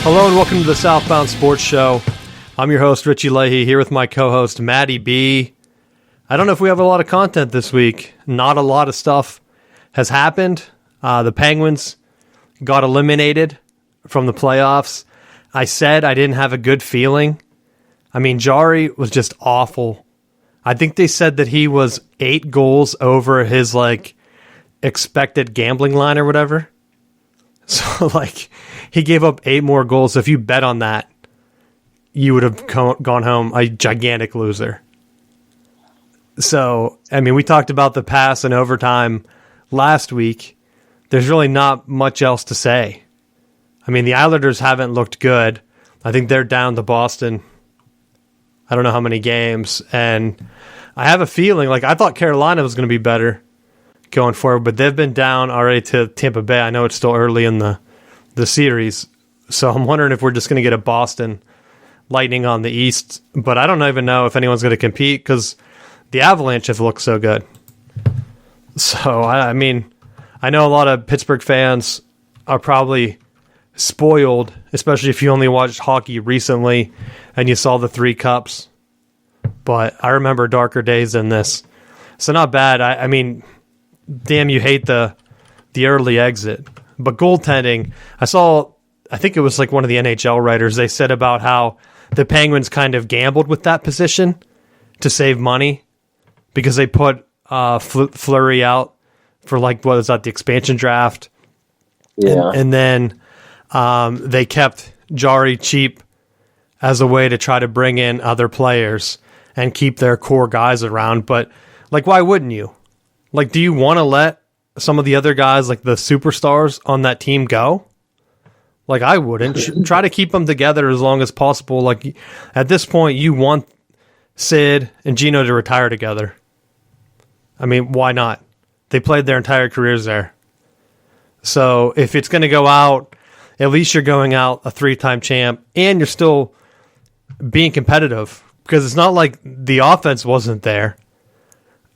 Hello and welcome to the Southbound Sports Show. I'm your host, Richie Leahy, here with my co-host, Maddie B. I don't know if we have a lot of content this week. Not a lot of stuff has happened. The Penguins got eliminated from the playoffs. I said I didn't have a good feeling. I mean, Jari was just awful. I think they said that he was 8 goals over his, expected gambling line or whatever. So, he gave up 8 more goals. So if you bet on that, you would have gone home a gigantic loser. So, I mean, we talked about the pass and overtime last week. There's really not much else to say. I mean, the Islanders haven't looked good. I think they're down to Boston. I don't know how many games. And I have a feeling, I thought Carolina was going to be better going forward, but they've been down already to Tampa Bay. I know it's still early in the series, so I'm wondering if we're just going to get a Boston Lightning on the East, but I don't even know if anyone's going to compete because the Avalanche have looked so good. So, I mean, I know a lot of Pittsburgh fans are probably spoiled, especially if you only watched hockey recently and you saw the 3 cups, but I remember darker days than this. So not bad. I mean, damn, you hate the early exit. But goaltending, I think it was one of the NHL writers, they said about how the Penguins kind of gambled with that position to save money because they put Fleury out for what was that, the expansion draft. Yeah. And then they kept Jari cheap as a way to try to bring in other players and keep their core guys around. But why wouldn't you? Do you want to let some of the other guys, the superstars on that team, go? I wouldn't. Try to keep them together as long as possible. At this point, you want Sid and Gino to retire together. I mean, why not? They played their entire careers there. So if it's going to go out, at least you're going out a 3-time champ, and you're still being competitive, because it's not like the offense wasn't there.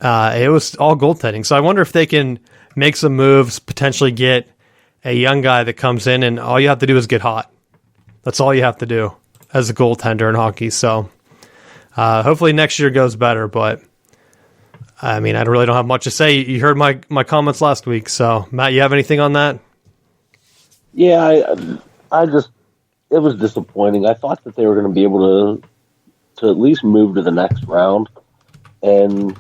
It was all goaltending. So I wonder if they can make some moves, potentially get a young guy that comes in, and all you have to do is get hot. That's all you have to do as a goaltender in hockey. So hopefully next year goes better, but I mean, I really don't have much to say. You heard my comments last week. So Matt, you have anything on that? Yeah, I just, it was disappointing. I thought that they were going to be able to at least move to the next round, and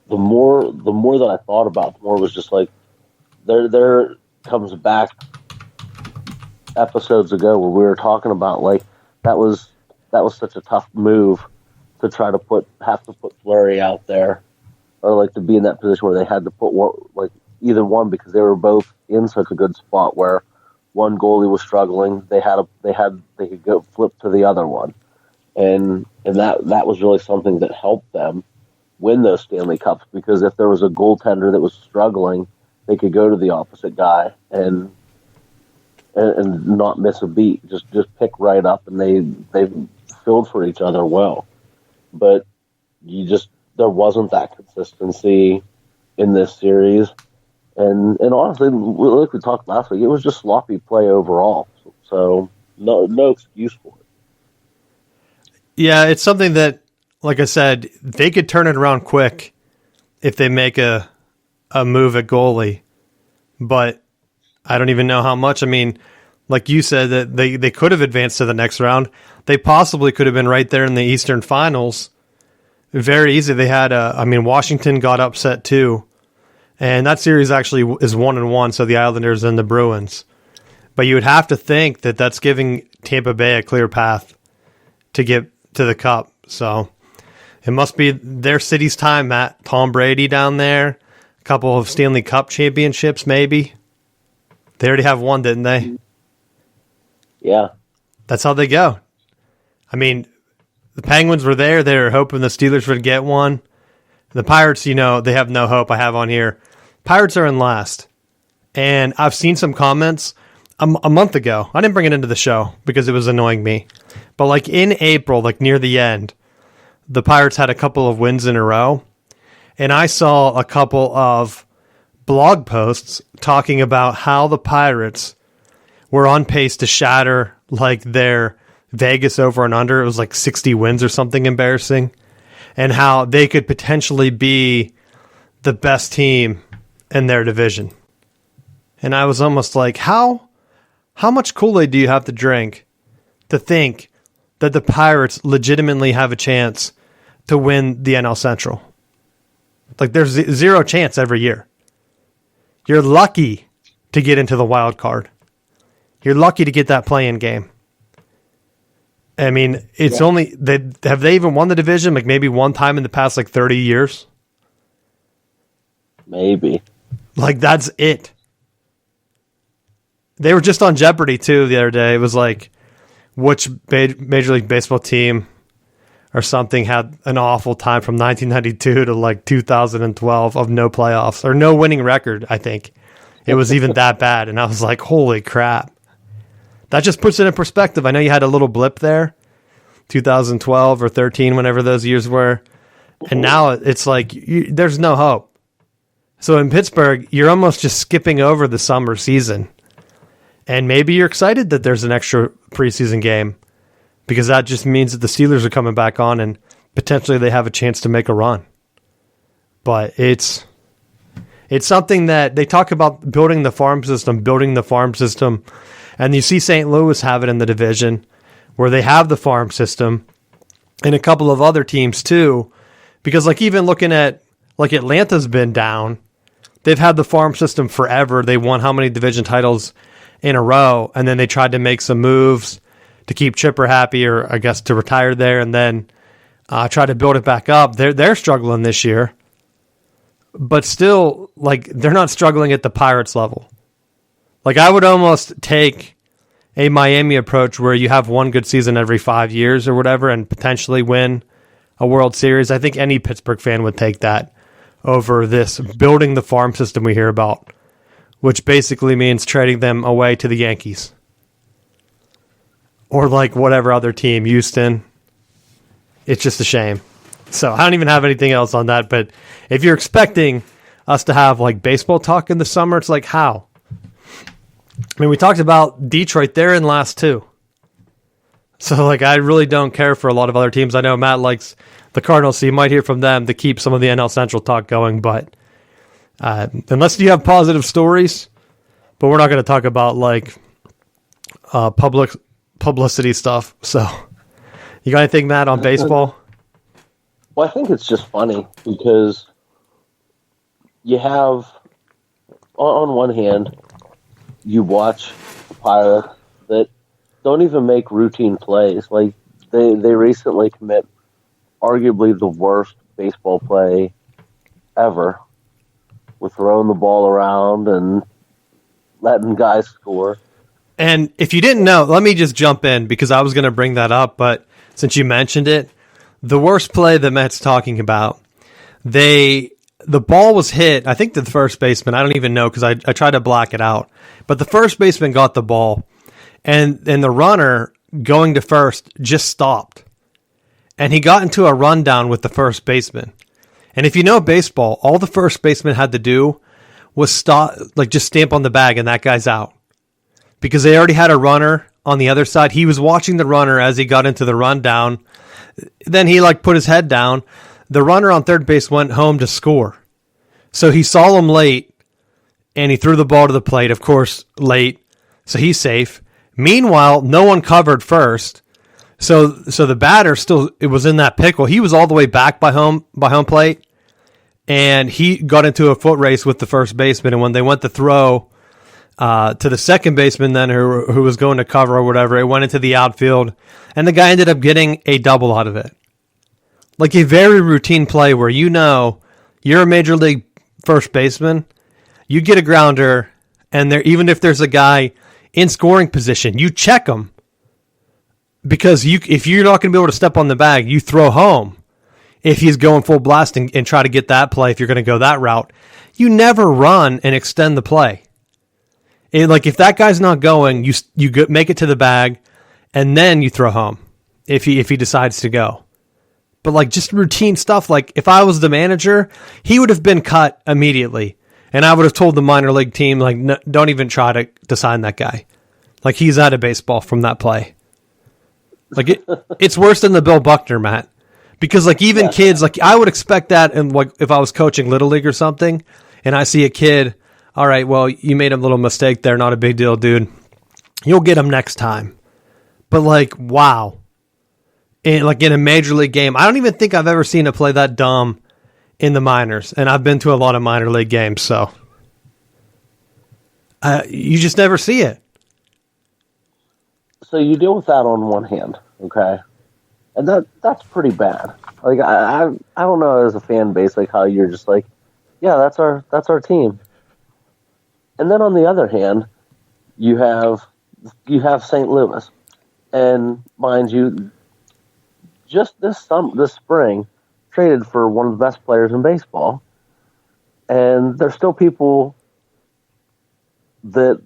the more that I thought about, the more was just there comes back episodes ago where we were talking about that was such a tough move to try to have to put Fleury out there, or to be in that position where they had to put either one, because they were both in such a good spot where one goalie was struggling, they could go flip to the other one, and that was really something that helped them win those Stanley Cups, because if there was a goaltender that was struggling, they could go to the opposite guy and not miss a beat. Just pick right up, and they filled for each other well. But there wasn't that consistency in this series, and honestly, like we talked last week, it was just sloppy play overall. So no excuse for it. Yeah, it's something that, like I said, they could turn it around quick if they make a move at goalie, but I don't even know how much. I mean, like you said, that they could have advanced to the next round. They possibly could have been right there in the Eastern Finals. Very easy. They had Washington got upset too, and that series actually is 1-1. So the Islanders and the Bruins, but you would have to think that that's giving Tampa Bay a clear path to get to the Cup. So it must be their city's time, Matt. Tom Brady down there, a couple of Stanley Cup championships, maybe. They already have one, didn't they? Yeah. That's how they go. I mean, the Penguins were there. They were hoping the Steelers would get one. The Pirates, they have no hope. I have on here. Pirates are in last. And I've seen some comments a month ago. I didn't bring it into the show because it was annoying me. But in April, near the end, the Pirates had a couple of wins in a row, and I saw a couple of blog posts talking about how the Pirates were on pace to shatter like their Vegas over and under. It was like 60 wins or something embarrassing. And how they could potentially be the best team in their division. And I was almost like, how much Kool-Aid do you have to drink to think that the Pirates legitimately have a chance to win the NL Central? Like, there's zero chance every year. You're lucky to get into the wild card. You're lucky to get that play-in game. I mean, it's only have they even won the division like maybe one time in the past like 30 years? Maybe. Like, that's it. They were just on Jeopardy too the other day. It was like, which Major League Baseball team or something had an awful time from 1992 to like 2012 of no playoffs or no winning record, I think. It was even that bad. And I was like, holy crap. That just puts it in perspective. I know you had a little blip there, 2012 or 13, whenever those years were. And now it's like there's no hope. So in Pittsburgh, you're almost just skipping over the summer season. And maybe you're excited that there's an extra preseason game because that just means that the Steelers are coming back on and potentially they have a chance to make a run. But it's something that they talk about building the farm system. And you see St. Louis have it in the division where they have the farm system and a couple of other teams too. Because like even looking at like Atlanta's been down, they've had the farm system forever. They won how many division titles in a row, and then they tried to make some moves to keep Chipper happy, or I guess to retire there, and then try to build it back up. They're struggling this year, but still, like they're not struggling at the Pirates level. Like I would almost take a Miami approach where you have one good season every 5 years or whatever, and potentially win a World Series. I think any Pittsburgh fan would take that over this building the farm system we hear about, which basically means trading them away to the Yankees. Or like whatever other team, Houston. It's just a shame. So I don't even have anything else on that, but if you're expecting us to have like baseball talk in the summer, it's like how? I mean, we talked about Detroit, they're in last two. So like I really don't care for a lot of other teams. I know Matt likes the Cardinals, so you might hear from them to keep some of the NL Central talk going, but unless you have positive stories, but we're not going to talk about like publicity stuff. So, you got anything, Matt, on baseball? Well, I think it's just funny because you have, on one hand, you watch Pirates that don't even make routine plays. Like they recently commit arguably the worst baseball play ever, with throwing the ball around and letting guys score. And if you didn't know, let me just jump in because I was going to bring that up, but since you mentioned it, the worst play that Matt's talking about, the ball was hit, I think the first baseman, I don't even know because I tried to black it out, but the first baseman got the ball, and the runner going to first just stopped. And he got into a rundown with the first baseman. And if you know baseball, all the first baseman had to do was stop, like just stamp on the bag, and that guy's out. Because they already had a runner on the other side. He was watching the runner as he got into the rundown. Then he like put his head down. The runner on third base went home to score. So he saw him late, and he threw the ball to the plate, of course, late. So he's safe. Meanwhile, no one covered first. So the batter still, it was in that pickle. He was all the way back by home plate, and he got into a foot race with the first baseman. And when they went to throw to the second baseman, then who was going to cover or whatever, it went into the outfield, and the guy ended up getting a double out of it. Like a very routine play where you know you're a major league first baseman, you get a grounder, and there, even if there's a guy in scoring position, you check him. Because if you're not going to be able to step on the bag, you throw home. If he's going full blast and try to get that play, if you're going to go that route, you never run and extend the play. Like if that guy's not going, you make it to the bag, and then you throw home if he decides to go. But like just routine stuff. Like if I was the manager, he would have been cut immediately, and I would have told the minor league team like, no, don't even try to sign that guy. Like, he's out of baseball from that play. Like, it's worse than the Bill Buckner, Matt. Because, like, even kids, like, I would expect that in, like, if I was coaching Little League or something, and I see a kid, all right, well, you made a little mistake there, not a big deal, dude. You'll get him next time. But, like, wow. In a Major League game, I don't even think I've ever seen a play that dumb in the minors. And I've been to a lot of minor league games, so you just never see it. So you deal with that on one hand, okay? And that's pretty bad. Like, I don't know, as a fan base, like, how you're just like, yeah, that's our team. And then on the other hand, you have St. Louis, and mind you, just this spring, traded for one of the best players in baseball, and there's still people that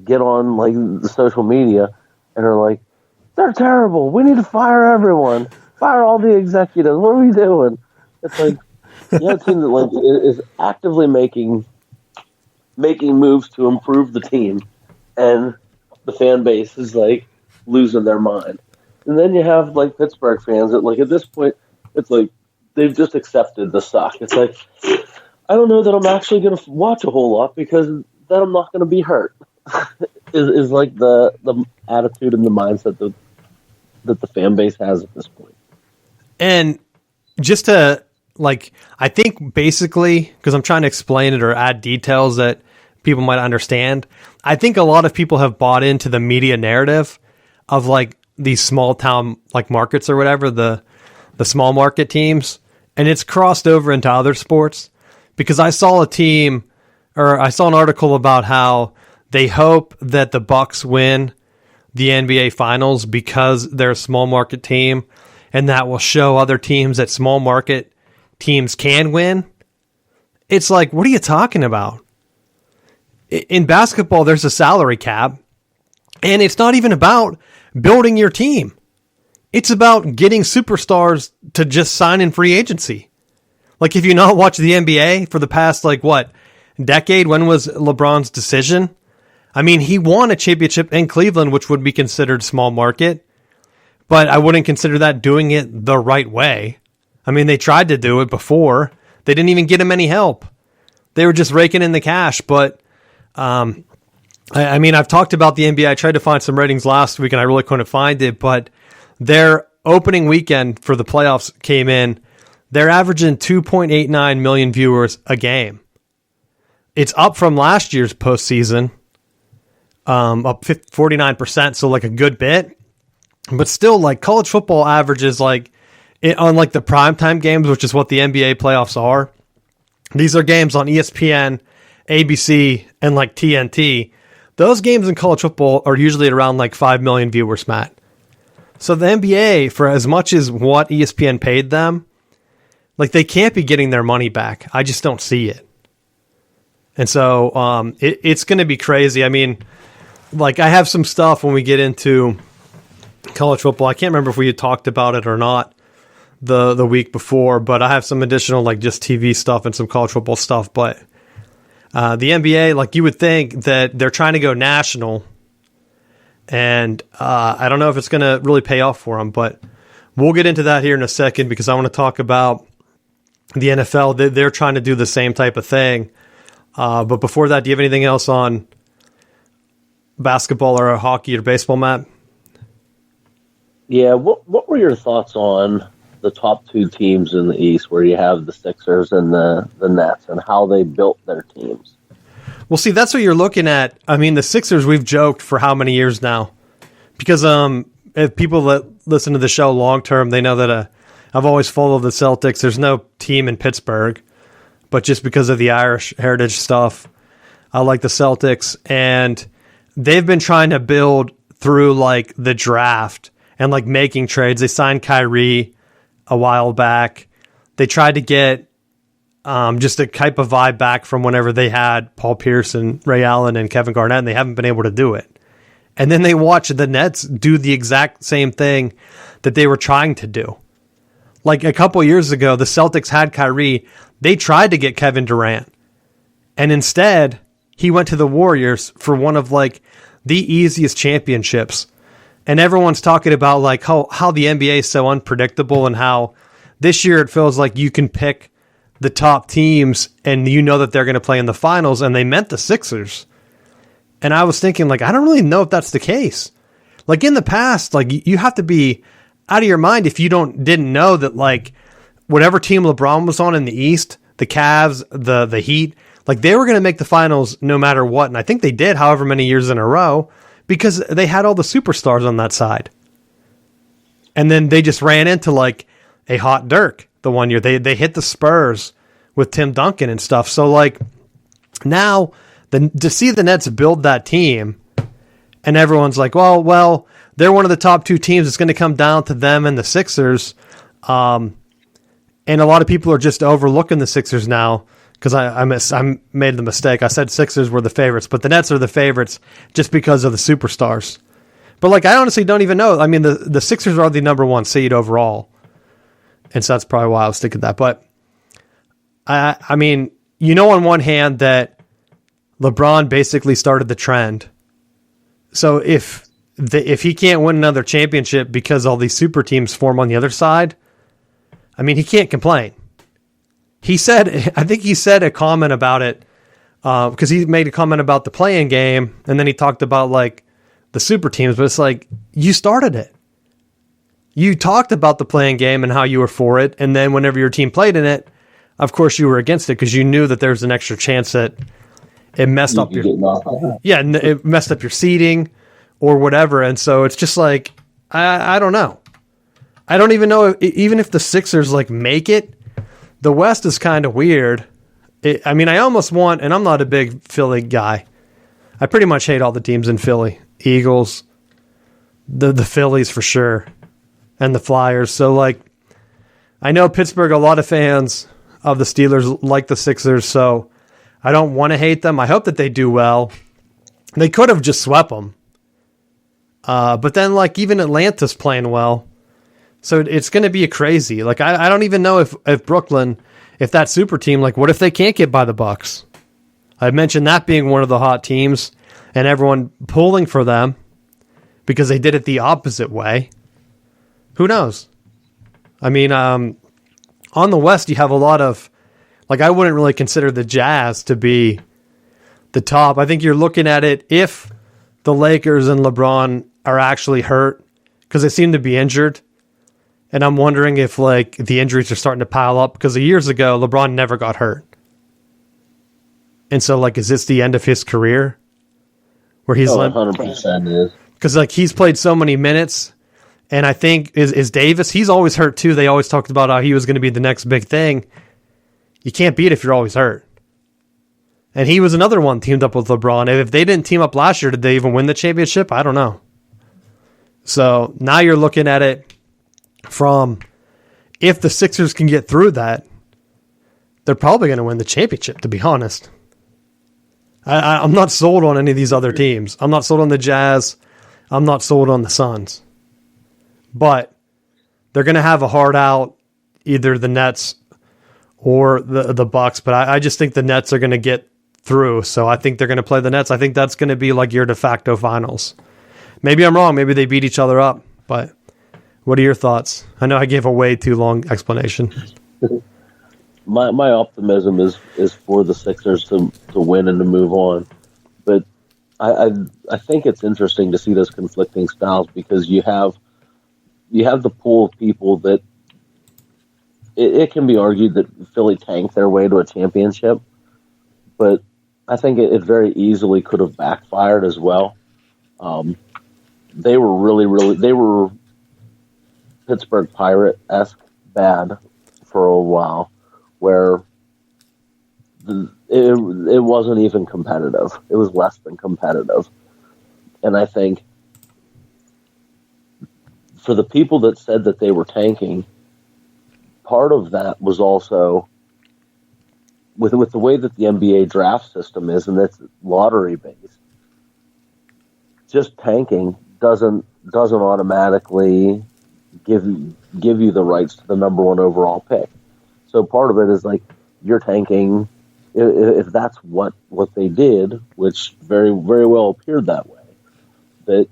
get on, like, the social media and are like, they're terrible. We need to fire everyone. Fire all the executives. What are we doing? It's like, you have a team that, like, is actively making moves to improve the team, and the fan base is, like, losing their mind. And then you have, like, Pittsburgh fans that, like, at this point, it's like they've just accepted the suck. It's like, I don't know that I'm actually going to watch a whole lot because then I'm not going to be hurt. is like the attitude and the mindset that the fan base has at this point. And just to, like, I think basically, because I'm trying to explain it or add details that people might understand, I think a lot of people have bought into the media narrative of, like, these small town, like, markets or whatever, the small market teams, and it's crossed over into other sports. Because I saw an article about how they hope that the Bucks win the NBA Finals because they're a small market team, and that will show other teams that small market teams can win. It's like, what are you talking about? In basketball, there's a salary cap, and it's not even about building your team. It's about getting superstars to just sign in free agency. Like, if you not watch the NBA for the past, like, what, decade? When was LeBron's decision? I mean, he won a championship in Cleveland, which would be considered small market, but I wouldn't consider that doing it the right way. I mean, they tried to do it before. They didn't even get him any help. They were just raking in the cash. But, I mean, I've talked about the NBA. I tried to find some ratings last week, and I really couldn't find it. But their opening weekend for the playoffs came in. They're averaging 2.89 million viewers a game. It's up from last year's postseason, up 49%, so, like, a good bit. But still, like, college football averages, like, on, like, the primetime games, which is what the NBA playoffs are. These are games on ESPN, ABC, and, like, TNT. Those games in college football are usually at around, like, 5 million viewers, Matt. So the NBA, for as much as what ESPN paid them, like, they can't be getting their money back. I just don't see it. And so it's going to be crazy. I mean, like, I have some stuff when we get into college football. I can't remember if we had talked about it or not the week before, but I have some additional, like, just TV stuff and some college football stuff. But the NBA, like, you would think that they're trying to go national, and I don't know if it's going to really pay off for them, but we'll get into that here in a second because I want to talk about the NFL. They're trying to do the same type of thing. But before that, do you have anything else on basketball or hockey or baseball, Matt? Yeah, what were your thoughts on the top two teams in the East, where you have the Sixers and the Nets, and how they built their teams? Well, see, that's what you're looking at. I mean, the Sixers, we've joked for how many years now? Because if people that listen to the show long term, they know that I've always followed the Celtics. There's no team in Pittsburgh, but just because of the Irish heritage stuff, I like the Celtics. And they've been trying to build through, like, the draft and, like, making trades. They signed Kyrie a while back. They tried to get just a type of vibe back from whenever they had Paul Pierce and Ray Allen and Kevin Garnett, and they haven't been able to do it. And then they watched the Nets do the exact same thing that they were trying to do. Like, a couple years ago, the Celtics had Kyrie. They tried to get Kevin Durant. And instead, he went to the Warriors for one of, like, the easiest championships. And everyone's talking about like how the NBA is so unpredictable and how this year it feels like you can pick the top teams and you know that they're going to play in the finals, and they meant the Sixers. And I was thinking, like, I don't really know if that's the case. Like in the past, like you have to be out of your mind if you didn't know that like whatever team LeBron was on in the East, the Cavs, the Heat, like they were going to make the finals no matter what. And I think they did however many years in a row because they had all the superstars on that side. And then they just ran into like a hot Dirk the one year. They hit the Spurs with Tim Duncan and stuff. So like now to see the Nets build that team and everyone's like, well, they're one of the top two teams. It's going to come down to them and the Sixers. And a lot of people are just overlooking the Sixers now because I made the mistake. I said Sixers were the favorites, but the Nets are the favorites just because of the superstars. But like, I honestly don't even know. I mean, the Sixers are the number one seed overall. And so that's probably why I was thinking that. But I mean, on one hand that LeBron basically started the trend. So if he can't win another championship because all these super teams form on the other side, I mean, he can't complain. I think he said a comment about it because he made a comment about the play-in game, and then he talked about like the super teams. But it's like, you started it. You talked about the play-in game and how you were for it, and then whenever your team played in it, of course you were against it because you knew that there was an extra chance that it messed up it messed up your seeding or whatever. And so it's just like, I don't know. I don't even know even if the Sixers like make it. The West is kind of weird. I almost want, and I'm not a big Philly guy. I pretty much hate all the teams in Philly. Eagles, the Phillies for sure, and the Flyers. So like, I know Pittsburgh, a lot of fans of the Steelers like the Sixers, so I don't want to hate them. I hope that they do well. They could have just swept them. But then like even Atlanta's playing well. So it's going to be a crazy. Like I don't even know if Brooklyn, if that super team, like what if they can't get by the Bucks? I mentioned that being one of the hot teams and everyone pulling for them because they did it the opposite way. Who knows? I mean, on the West, you have a lot of, like, I wouldn't really consider the Jazz to be the top. I think you're looking at it if the Lakers and LeBron are actually hurt because they seem to be injured. And I'm wondering if, like, the injuries are starting to pile up because years ago, LeBron never got hurt. And so, like, is this the end of his career? Where he's 100% is. Because, like, he's played so many minutes. And I think, is Davis, he's always hurt, too. They always talked about how he was going to be the next big thing. You can't beat if you're always hurt. And he was another one teamed up with LeBron. And if they didn't team up last year, did they even win the championship? I don't know. So now you're looking at it from if the Sixers can get through that, they're probably going to win the championship, to be honest. I'm not sold on any of these other teams. I'm not sold on the Jazz. I'm not sold on the Suns. But they're going to have a hard out, either the Nets or the Bucks. But I just think the Nets are going to get through. So I think they're going to play the Nets. I think that's going to be like your de facto finals. Maybe I'm wrong. Maybe they beat each other up. But what are your thoughts? I know I gave a way too long explanation. My optimism is for the Sixers to win and to move on. But I think it's interesting to see those conflicting styles because you have the pool of people that it can be argued that Philly tanked their way to a championship, but I think it very easily could have backfired as well. They were Pittsburgh Pirate-esque bad for a while, where it wasn't even competitive. It was less than competitive. And I think for the people that said that they were tanking, part of that was also with the way that the NBA draft system is, and it's lottery based. Just tanking doesn't automatically give you the rights to the number one overall pick. So part of it is like you're tanking if that's what they did, which very, very well appeared that way. that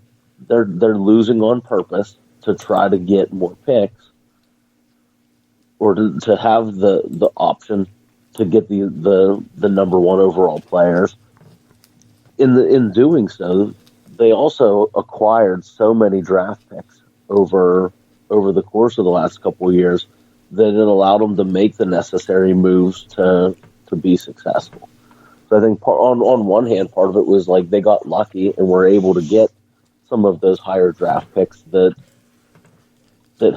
they're losing on purpose to try to get more picks, or to have the option to get the number one overall players. In doing so, they also acquired so many draft picks over the course of the last couple of years that it allowed them to make the necessary moves to be successful. So I think on one hand, part of it was like they got lucky and were able to get some of those higher draft picks that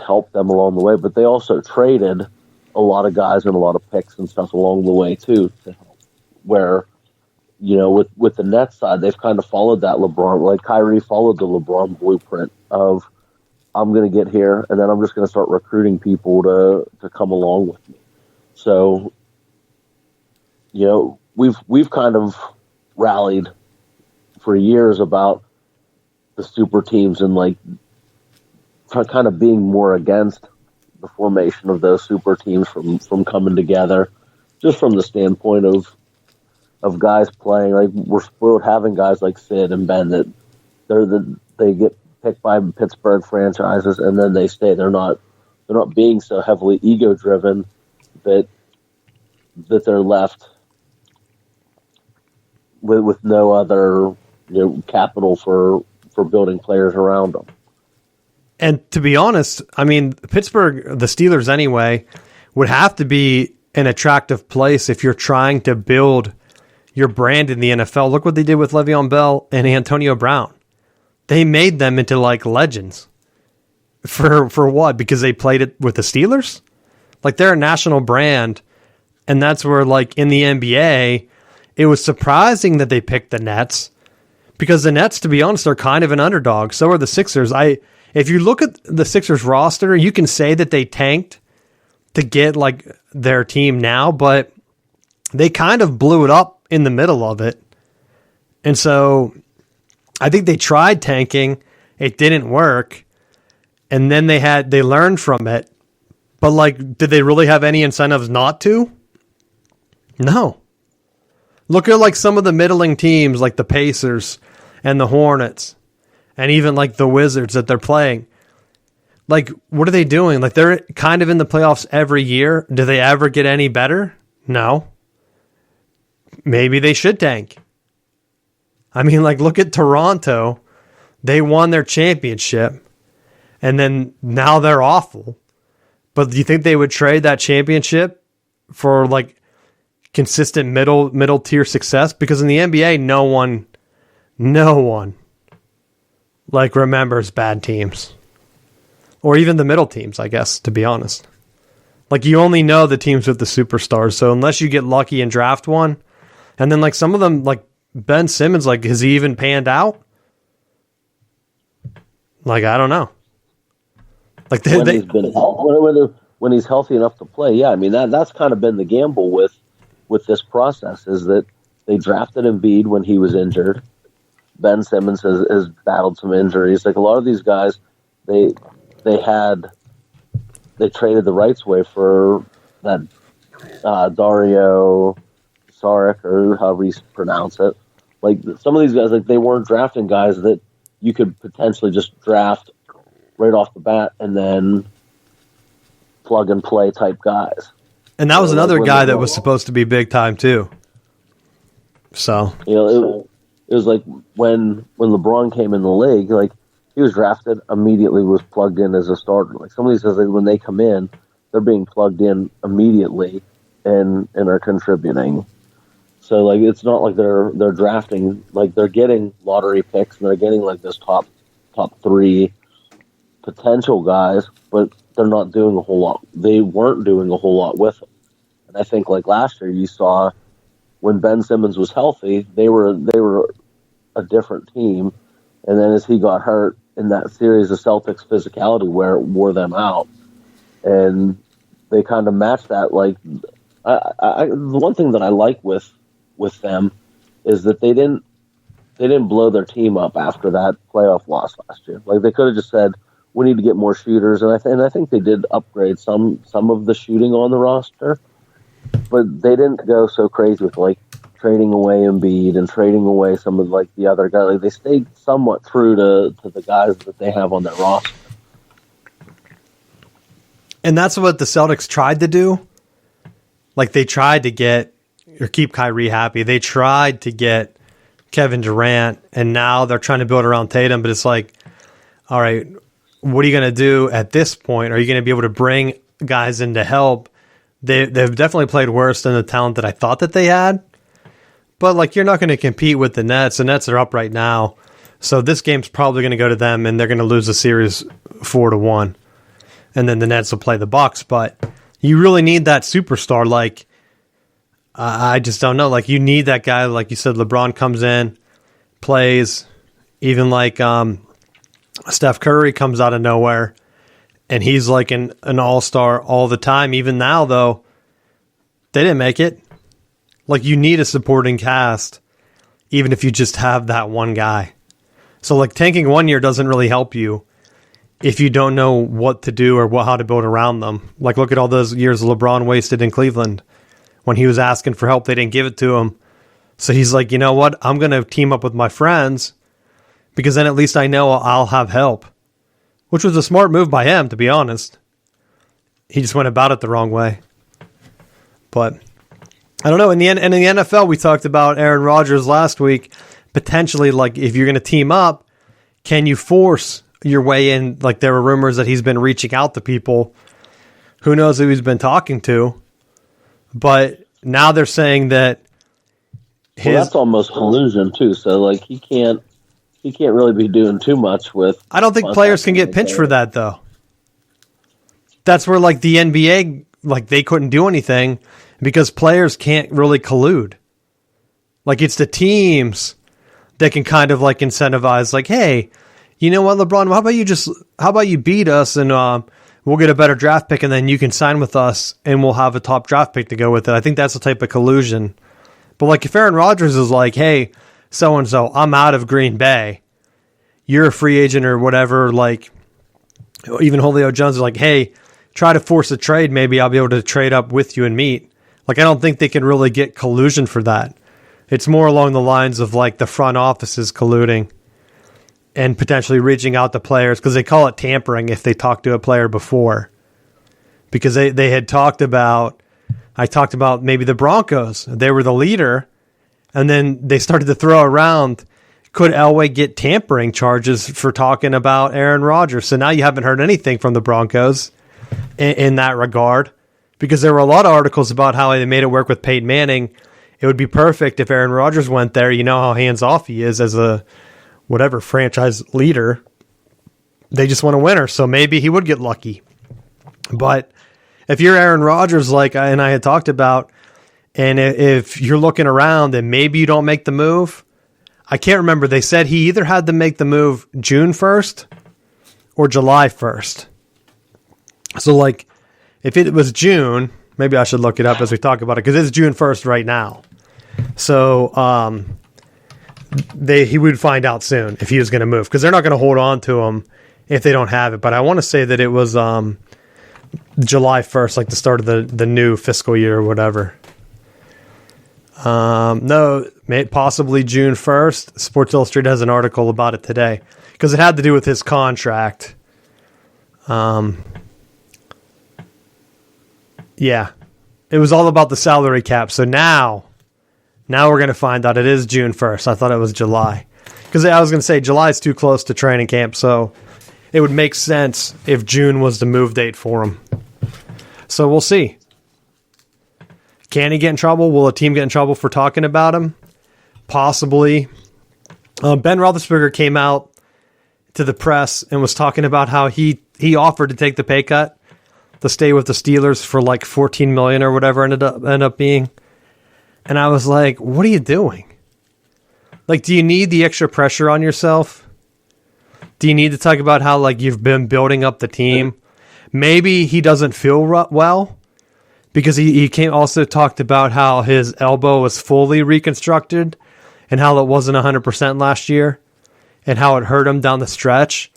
helped them along the way, but they also traded a lot of guys and a lot of picks and stuff along the way too to help. Where, with the Nets side, they've kind of followed that LeBron, like Kyrie followed the LeBron blueprint of, I'm going to get here and then I'm just going to start recruiting people to come along with me. So, we've kind of rallied for years about the super teams and like kind of being more against the formation of those super teams from coming together, just from the standpoint of guys playing. Like, we're spoiled having guys like Sid and Ben that they get picked by Pittsburgh franchises and then they stay. They're not being so heavily ego driven that they're left with no other capital for building players around them. And to be honest, I mean, Pittsburgh, the Steelers anyway, would have to be an attractive place if you're trying to build your brand in the NFL. Look what they did with Le'Veon Bell and Antonio Brown. They made them into like legends. For what? Because they played it with the Steelers? Like, they're a national brand, and that's where, like, in the NBA, it was surprising that they picked the Nets, because the Nets, to be honest, are kind of an underdog. So are the Sixers. If you look at the Sixers roster, you can say that they tanked to get like their team now, but they kind of blew it up in the middle of it. And so I think they tried tanking. It didn't work. And then they learned from it. But like, did they really have any incentives not to? No. Look at like some of the middling teams like the Pacers and the Hornets and even like the Wizards that they're playing. Like, what are they doing? Like, they're kind of in the playoffs every year. Do they ever get any better? No. Maybe they should tank. I mean, like, look at Toronto. They won their championship, and then now they're awful. But do you think they would trade that championship for, like, consistent middle tier success? Because in the NBA, no one, like, remembers bad teams. Or even the middle teams, I guess, to be honest. Like, you only know the teams with the superstars. So unless you get lucky and draft one, and then, like, some of them, like Ben Simmons, like, has he even panned out? Like, I don't know. Like, when he's healthy enough to play, yeah. I mean, that's kind of been the gamble with this process, is that they drafted Embiid when he was injured. Ben Simmons has battled some injuries. Like, a lot of these guys, they traded the rights away for that Dario Saric, or however you pronounce it. Like, some of these guys, like, they weren't drafting guys that you could potentially just draft right off the bat and then plug and play type guys. And that was another guy that was supposed to be big time too. So, it was like when LeBron came in the league, like, he was drafted, immediately was plugged in as a starter. Like, some of these guys, like, when they come in, they're being plugged in immediately and are contributing. So, like, it's not like they're drafting, like, they're getting lottery picks and they're getting like this top three potential guys, but they're not doing a whole lot. They weren't doing a whole lot with them. And I think, like, last year you saw when Ben Simmons was healthy, they were a different team. And then as he got hurt in that series, the Celtics' physicality wore them out. And they kind of matched that. Like, the one thing that I like with them is that they didn't blow their team up after that playoff loss last year. Like, they could have just said, we need to get more shooters. And I think they did upgrade some of the shooting on the roster. But they didn't go so crazy with, like, trading away Embiid and trading away some of like the other guys. Like, they stayed somewhat true to the guys that they have on their roster. And that's what the Celtics tried to do. Like, they tried to get or keep Kyrie happy. They tried to get Kevin Durant, and now they're trying to build around Tatum. But it's like, all right, what are you going to do at this point? Are you going to be able to bring guys in to help? They've definitely played worse than the talent that I thought that they had. But, like, you're not going to compete with the Nets. The Nets are up right now. So this game's probably going to go to them, and they're going to lose the series 4-1. And then the Nets will play the Bucks. But you really need that superstar. Like, I just don't know. Like, you need that guy. Like you said, LeBron comes in, plays. Even like Steph Curry comes out of nowhere. And he's like an all-star all the time. Even now, though, they didn't make it. Like, you need a supporting cast, even if you just have that one guy. So, like, tanking 1 year doesn't really help you if you don't know what to do or how to build around them. Like, look at all those years LeBron wasted in Cleveland. When he was asking for help, they didn't give it to him. So he's like, you know what? I'm going to team up with my friends because then at least I know I'll have help. Which was a smart move by him, to be honest. He just went about it the wrong way. But I don't know. In the NFL, we talked about Aaron Rodgers last week. Potentially, like, if you're going to team up, can you force your way in? Like, there were rumors that he's been reaching out to people. Who knows who he's been talking to? But now they're saying that that's almost collusion too. So, like, he can't really be doing too much with. I don't think players can get pinched for that, though. That's where, like, the NBA, like, they couldn't do anything because players can't really collude. Like, it's the teams that can kind of, like, incentivize, like, hey, you know what, LeBron, how about you beat us and we'll get a better draft pick and then you can sign with us and we'll have a top draft pick to go with it. I think that's the type of collusion. But, like, if Aaron Rodgers is like, hey, so-and-so, I'm out of Green Bay, you're a free agent or whatever, like, even Julio Jones is like, hey, try to force a trade, maybe I'll be able to trade up with you and meet. Like, I don't think they can really get collusion for that. It's more along the lines of, like, the front offices colluding and potentially reaching out to players because they call it tampering if they talk to a player before. Because they had talked about maybe the Broncos. They were the leader. And then they started to throw around, could Elway get tampering charges for talking about Aaron Rodgers? So now you haven't heard anything from the Broncos in that regard because there were a lot of articles about how they made it work with Peyton Manning. It would be perfect if Aaron Rodgers went there. You know how hands-off he is as a whatever franchise leader. They just want a winner, so maybe he would get lucky. But if you're Aaron Rodgers, like I had talked about, and if you're looking around and maybe you don't make the move, I can't remember. They said he either had to make the move June 1st or July 1st. So, like, if it was June, maybe I should look it up as we talk about it because it's June 1st right now. So he would find out soon if he was going to move because they're not going to hold on to him if they don't have it. But I want to say that it was July 1st, like the start of the new fiscal year or whatever. No, possibly June 1st. Sports Illustrated has an article about it today because it had to do with his contract. Yeah, it was all about the salary cap. So now we're going to find out it is June 1st. I thought it was July because I was going to say July is too close to training camp. So it would make sense if June was the move date for him. So we'll see. Can he get in trouble? Will a team get in trouble for talking about him? Possibly. Ben Roethlisberger came out to the press and was talking about how he offered to take the pay cut to stay with the Steelers for like $14 million or whatever ended up being. And I was like, what are you doing? Like, do you need the extra pressure on yourself? Do you need to talk about how, like, you've been building up the team? Maybe he doesn't feel well. Because he also talked about how his elbow was fully reconstructed and how it wasn't 100% last year and how it hurt him down the stretch.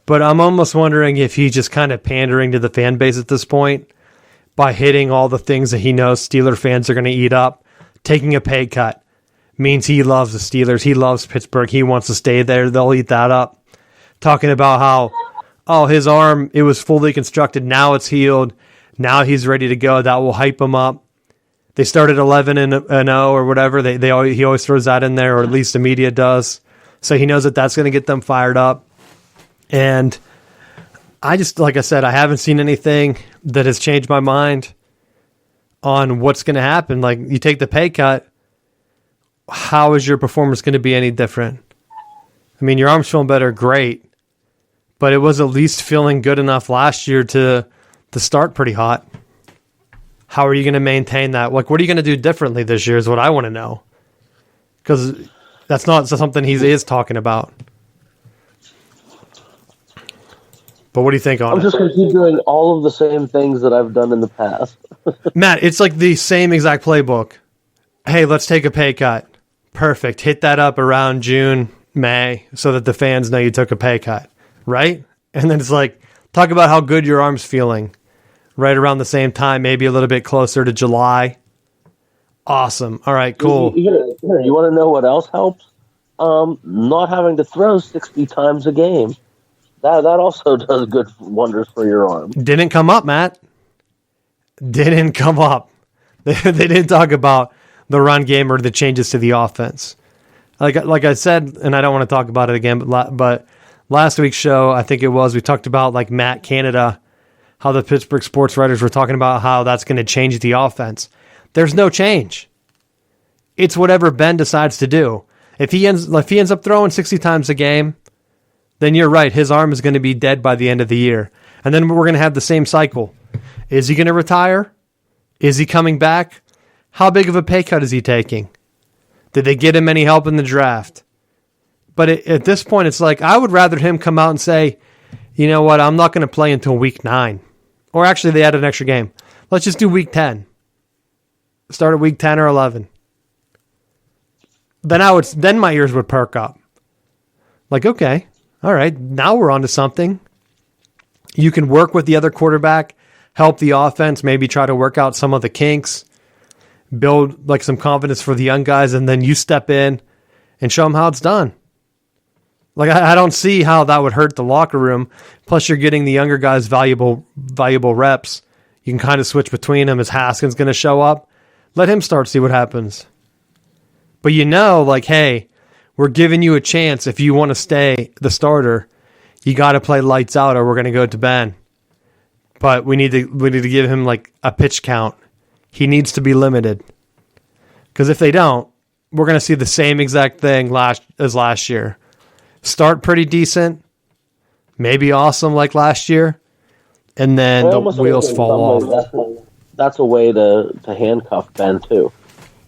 But I'm almost wondering if he's just kind of pandering to the fan base at this point by hitting all the things that he knows Steeler fans are going to eat up, taking a pay cut means he loves the Steelers. He loves Pittsburgh. He wants to stay there. They'll eat that up. Talking about how, oh, his arm, it was fully constructed. Now it's healed. Now he's ready to go. That will hype him up. They started 11-0 or whatever. He always throws that in there, or at least the media does. So he knows that that's going to get them fired up. And I just, like I said, I haven't seen anything that has changed my mind on what's going to happen. Like, you take the pay cut, how is your performance going to be any different? I mean, your arm's feeling better, great. But it was at least feeling good enough last year to start pretty hot. How are you going to maintain that? Like, what are you going to do differently this year is what I want to know. Because that's not something he is talking about. But what do you think on it? I'm just going to keep doing all of the same things that I've done in the past. Matt, it's like the same exact playbook. Hey, let's take a pay cut. Perfect. Hit that up around June, May, so that the fans know you took a pay cut, right? And then it's like, talk about how good your arm's feeling right around the same time, maybe a little bit closer to July. Awesome. All right, cool. You want to know what else helps? Not having to throw 60 times a game. That also does good wonders for your arm. Didn't come up, Matt. Didn't come up. They didn't talk about the run game or the changes to the offense. Like I said, and I don't want to talk about it again, but last week's show, I think it was, we talked about like Matt Canada, how the Pittsburgh sports writers were talking about how that's going to change the offense. There's no change. It's whatever Ben decides to do. If he ends up throwing 60 times a game, then you're right. His arm is going to be dead by the end of the year. And then we're going to have the same cycle. Is he going to retire? Is he coming back? How big of a pay cut is he taking? Did they get him any help in the draft? But at this point, it's like, I would rather him come out and say, you know what, I'm not going to play until week 9. Or actually, they added an extra game. Let's just do week 10. Start at week 10 or 11. Then my ears would perk up. Like, okay, all right, now we're on to something. You can work with the other quarterback, help the offense, maybe try to work out some of the kinks, build like some confidence for the young guys, and then you step in and show them how it's done. Like, I don't see how that would hurt the locker room. Plus, you're getting the younger guys valuable reps. You can kind of switch between them. Is Haskins going to show up? Let him start, see what happens. But like, hey, we're giving you a chance. If you want to stay the starter, you got to play lights out, or we're going to go to Ben. But we need to give him like a pitch count. He needs to be limited. Because if they don't, we're going to see the same exact thing as last year. Start pretty decent, maybe awesome like last year, and then the wheels fall off. That's a way to handcuff Ben too,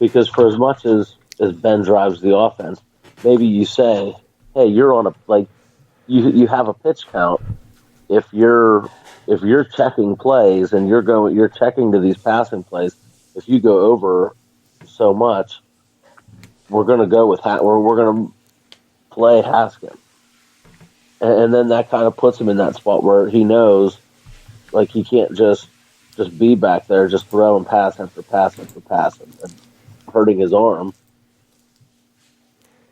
because for as much as Ben drives the offense, maybe you say, hey, you're on you have a pitch count. If you're checking plays and you're checking to these passing plays, if you go over so much, we're going to go with we're going to play Haskins. And then that kind of puts him in that spot where he knows, like, he can't just be back there, just throwing pass after pass after pass and hurting his arm.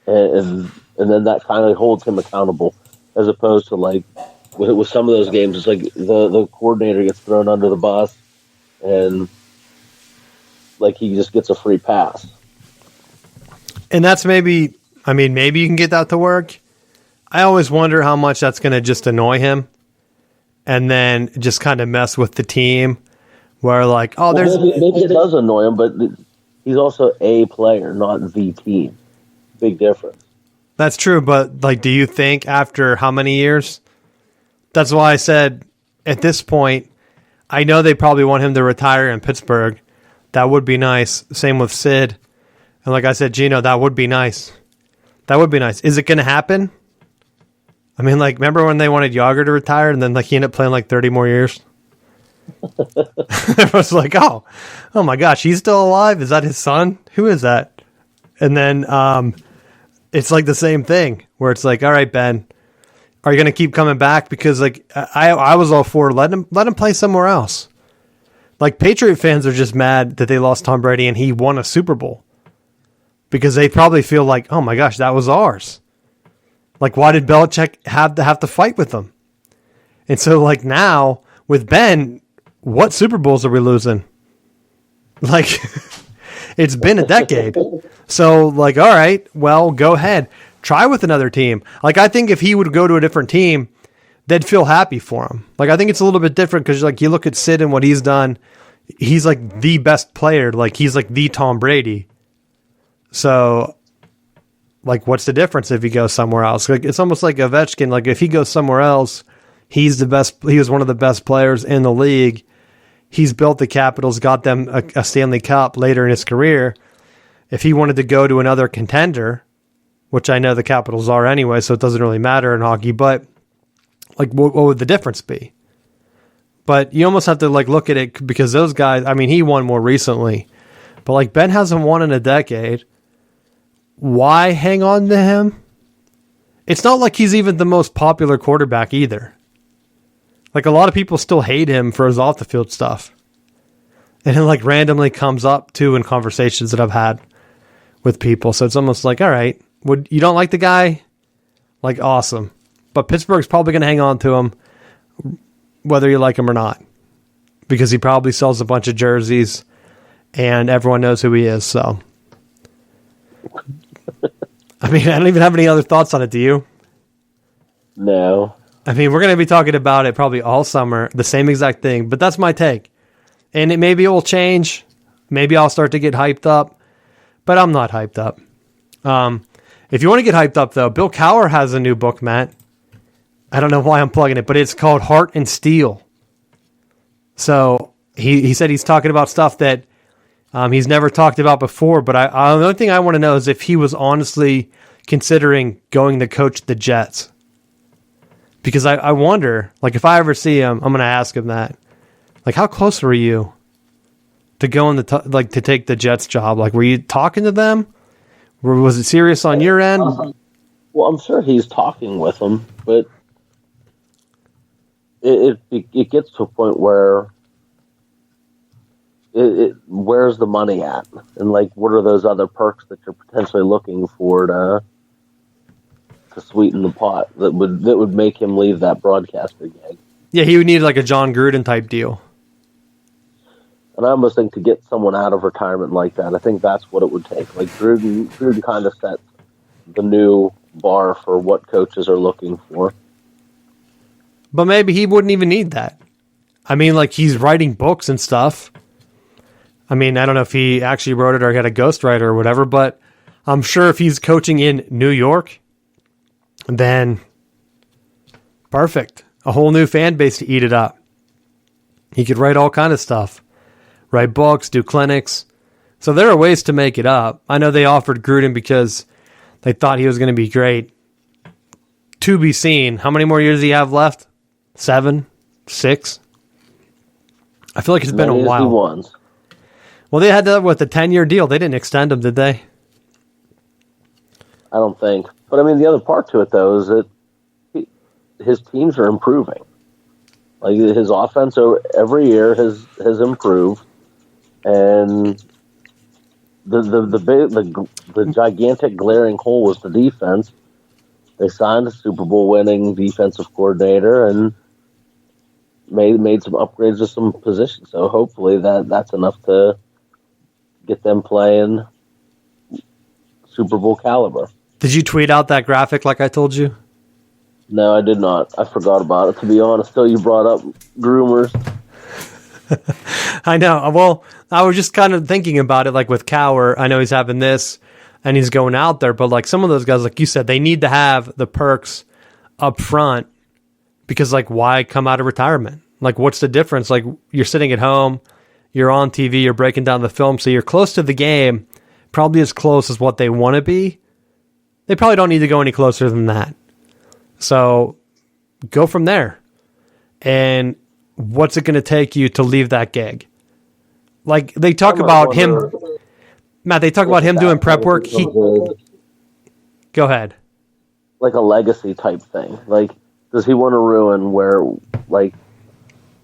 And then that kind of holds him accountable, as opposed to, like, with some of those games, it's like the coordinator gets thrown under the bus and, like, he just gets a free pass. And that's maybe you can get that to work. I always wonder how much that's going to just annoy him and then just kind of mess with the team where, like, maybe it does annoy him, but he's also a player, not the team. Big difference. That's true, but, like, do you think after how many years? That's why I said at this point, I know they probably want him to retire in Pittsburgh. That would be nice. Same with Sid. And like I said, Gino, that would be nice. That would be nice. Is it going to happen? I mean, like, remember when they wanted Yager to retire and then, like, he ended up playing like 30 more years? It was like, oh my gosh, he's still alive? Is that his son? Who is that? And then it's like the same thing where it's like, all right, Ben, are you going to keep coming back? Because, like, I was all for let him play somewhere else. Like, Patriot fans are just mad that they lost Tom Brady and he won a Super Bowl. because they probably feel like, oh my gosh, that was ours. Like, why did Belichick have to fight with them? And so, like, now with Ben, what Super Bowls are we losing? Like, it's been a decade. So, like, all right, well, go ahead. Try with another team. Like, I think if he would go to a different team, they'd feel happy for him. Like, I think it's a little bit different because, like, you look at Sid and what he's done. He's, like, the best player. Like, he's, like, the Tom Brady. So, like, what's the difference if he goes somewhere else? Like, it's almost like Ovechkin. Like, if he goes somewhere else, he's the best. He was one of the best players in the league. He's built the Capitals, got them a Stanley Cup later in his career. If he wanted to go to another contender, which I know the Capitals are anyway, so it doesn't really matter in hockey, but, like, what would the difference be? But you almost have to, like, look at it because those guys, I mean, he won more recently, but, like, Ben hasn't won in a decade. Why hang on to him? It's not like he's even the most popular quarterback either. Like, a lot of people still hate him for his off-the-field stuff. And it, like, randomly comes up, too, in conversations that I've had with people. So it's almost like, all right, you don't like the guy? Like, awesome. But Pittsburgh's probably going to hang on to him, whether you like him or not. Because he probably sells a bunch of jerseys, and everyone knows who he is, so... I mean, I don't even have any other thoughts on it, do you? No. I mean, we're going to be talking about it probably all summer, the same exact thing, but that's my take. And maybe it will change. Maybe I'll start to get hyped up, but I'm not hyped up. If you want to get hyped up, though, Bill Cowher has a new book, Matt. I don't know why I'm plugging it, but it's called Heart and Steel. So he said he's talking about stuff that he's never talked about before, but the only thing I want to know is if he was honestly considering going to coach the Jets. Because I wonder, like, if I ever see him, I'm going to ask him that. Like, how close were you to going to take the Jets job? Like, were you talking to them? Was it serious on your end? Well, I'm sure he's talking with them, but it gets to a point where where's the money at? And, like, what are those other perks that you're potentially looking for to sweeten the pot that would make him leave that broadcaster gig? Yeah, he would need, like, a John Gruden type deal. And I almost think to get someone out of retirement like that, I think that's what it would take. Like, Gruden kind of set the new bar for what coaches are looking for. But maybe he wouldn't even need that. I mean, like, he's writing books and stuff. I mean, I don't know if he actually wrote it or had a ghostwriter or whatever, but I'm sure if he's coaching in New York, then perfect. A whole new fan base to eat it up. He could write all kind of stuff. Write books, do clinics. So there are ways to make it up. I know they offered Gruden because they thought he was going to be great. To be seen. How many more years do you have left? 7? 6? I feel like it's been a while. Ones. Well, they had that with a 10-year deal. They didn't extend him, did they? I don't think. But, I mean, the other part to it, though, is that his teams are improving. Like, his offense every year has improved. And the gigantic glaring hole was the defense. They signed a Super Bowl winning defensive coordinator and made some upgrades to some positions. So hopefully that's enough to get them playing Super Bowl caliber. Did you tweet out that graphic like I told you? No, I did not. I forgot about it, to be honest, till you brought up groomers. I know. Well, I was just kind of thinking about it, like with Cowher. I know he's having this and he's going out there, but like some of those guys, like you said, they need to have the perks up front because, like, why come out of retirement? Like, what's the difference? Like, you're sitting at home, you're on TV, you're breaking down the film, so you're close to the game, probably as close as what they want to be. They probably don't need to go any closer than that. So go from there. And what's it going to take you to leave that gig? Like, they talk about him, Matt, they talk about him doing prep work. Go ahead. Like a legacy type thing. Like, does he want to ruin where, like,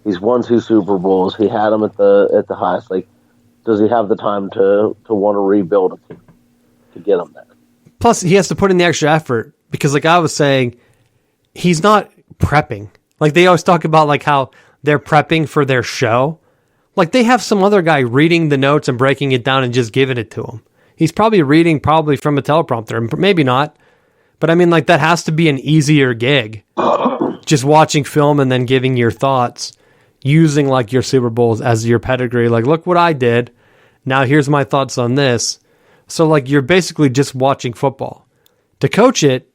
he's won 2 Super Bowls, he had them at the highest. Like, does he have the time to want to rebuild a team? to get him there. Plus, he has to put in the extra effort because, like I was saying, he's not prepping. Like, they always talk about, like, how they're prepping for their show. Like, they have some other guy reading the notes and breaking it down and just giving it to him. He's probably reading from a teleprompter. Maybe not. But, I mean, like, that has to be an easier gig. Just watching film and then giving your thoughts. Using, like, your Super Bowls as your pedigree. Like, look what I did. Now here's my thoughts on this. So, like, you're basically just watching football. To coach it,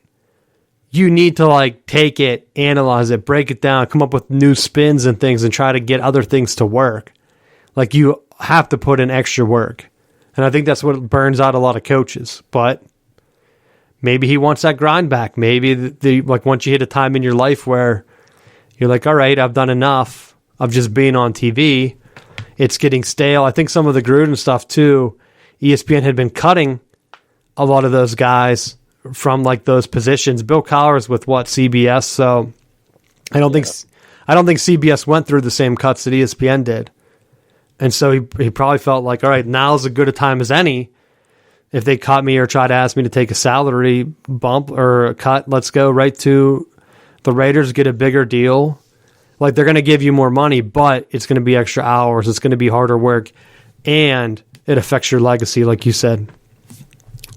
you need to, like, take it, analyze it, break it down, come up with new spins and things and try to get other things to work. Like, you have to put in extra work. And I think that's what burns out a lot of coaches. But maybe he wants that grind back. Maybe, like, once you hit a time in your life where you're like, all right, I've done enough of just being on TV. It's getting stale. I think some of the Gruden stuff, too, ESPN had been cutting a lot of those guys from, like, those positions. Bill Cowher's with, CBS, so I don't think CBS went through the same cuts that ESPN did. And so he probably felt like, all right, now's as good a time as any. If they cut me or try to ask me to take a salary bump or a cut, let's go right to the Raiders, get a bigger deal. Like, they're going to give you more money, but it's going to be extra hours. It's going to be harder work, and it affects your legacy, like you said.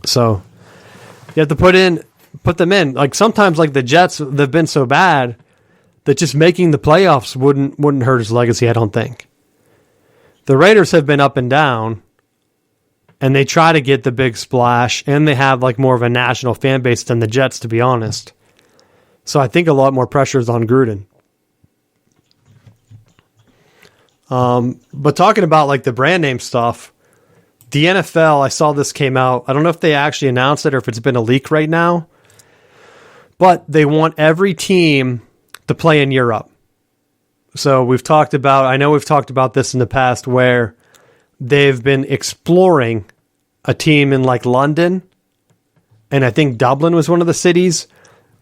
So you have to put them in. Like, sometimes, like, the Jets, they've been so bad that just making the playoffs wouldn't hurt his legacy, I don't think. The Raiders have been up and down, and they try to get the big splash, and they have, like, more of a national fan base than the Jets, to be honest. So I think a lot more pressure is on Gruden. But talking about, like, the brand name stuff, the NFL, I saw this came out. I don't know if they actually announced it or if it's been a leak right now, but they want every team to play in Europe. So I know we've talked about this in the past where they've been exploring a team in, like, London, and I think Dublin was one of the cities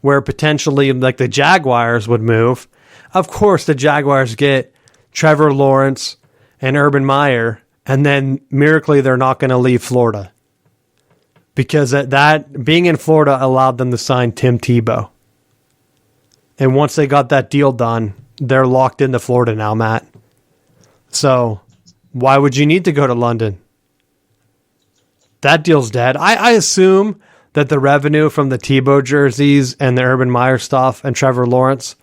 where potentially, like, the Jaguars would move. Of course, the Jaguars get Trevor Lawrence and Urban Meyer, and then miraculously they're not going to leave Florida because that being in Florida allowed them to sign Tim Tebow. And once they got that deal done, they're locked into Florida now, Matt. So why would you need to go to London? That deal's dead. I assume that the revenue from the Tebow jerseys and the Urban Meyer stuff and Trevor Lawrence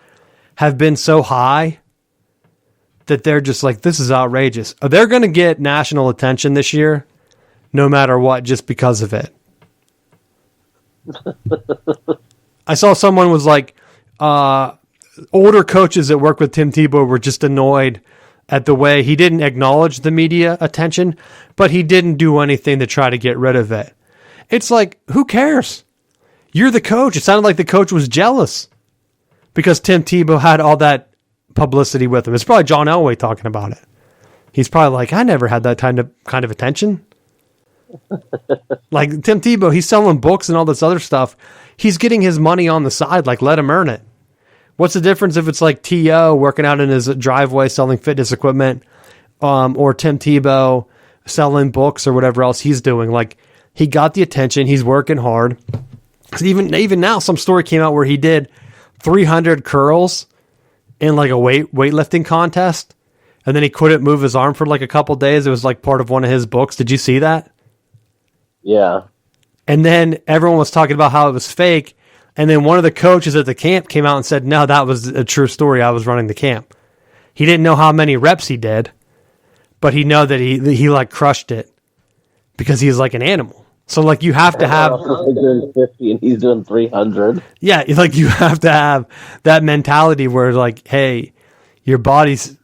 have been so high that they're just like, this is outrageous. They're going to get national attention this year, no matter what, just because of it. I saw someone was like, older coaches that work with Tim Tebow were just annoyed at the way he didn't acknowledge the media attention, but he didn't do anything to try to get rid of it. It's like, who cares? You're the coach. It sounded like the coach was jealous because Tim Tebow had all that publicity with him. It's probably John Elway talking about it. He's probably like, I never had that kind of attention. Like, Tim Tebow, he's selling books and all this other stuff. He's getting his money on the side. Like, let him earn it. What's the difference if it's like T.O. working out in his driveway selling fitness equipment, or Tim Tebow selling books or whatever else he's doing? Like, he got the attention. He's working hard. Even now, some story came out where he did 300 curls in, like, a weightlifting contest, and then he couldn't move his arm for, like, a couple days. It was, like, part of one of his books. Did you see that? Yeah. And then everyone was talking about how it was fake. And then one of the coaches at the camp came out and said, no, that was a true story. I was running the camp. He didn't know how many reps he did, but he know that he like crushed it because he's like an animal. So, like, you have to have... He's doing 50 and he's doing 300. Yeah, like, you have to have that mentality where, like, hey, your body's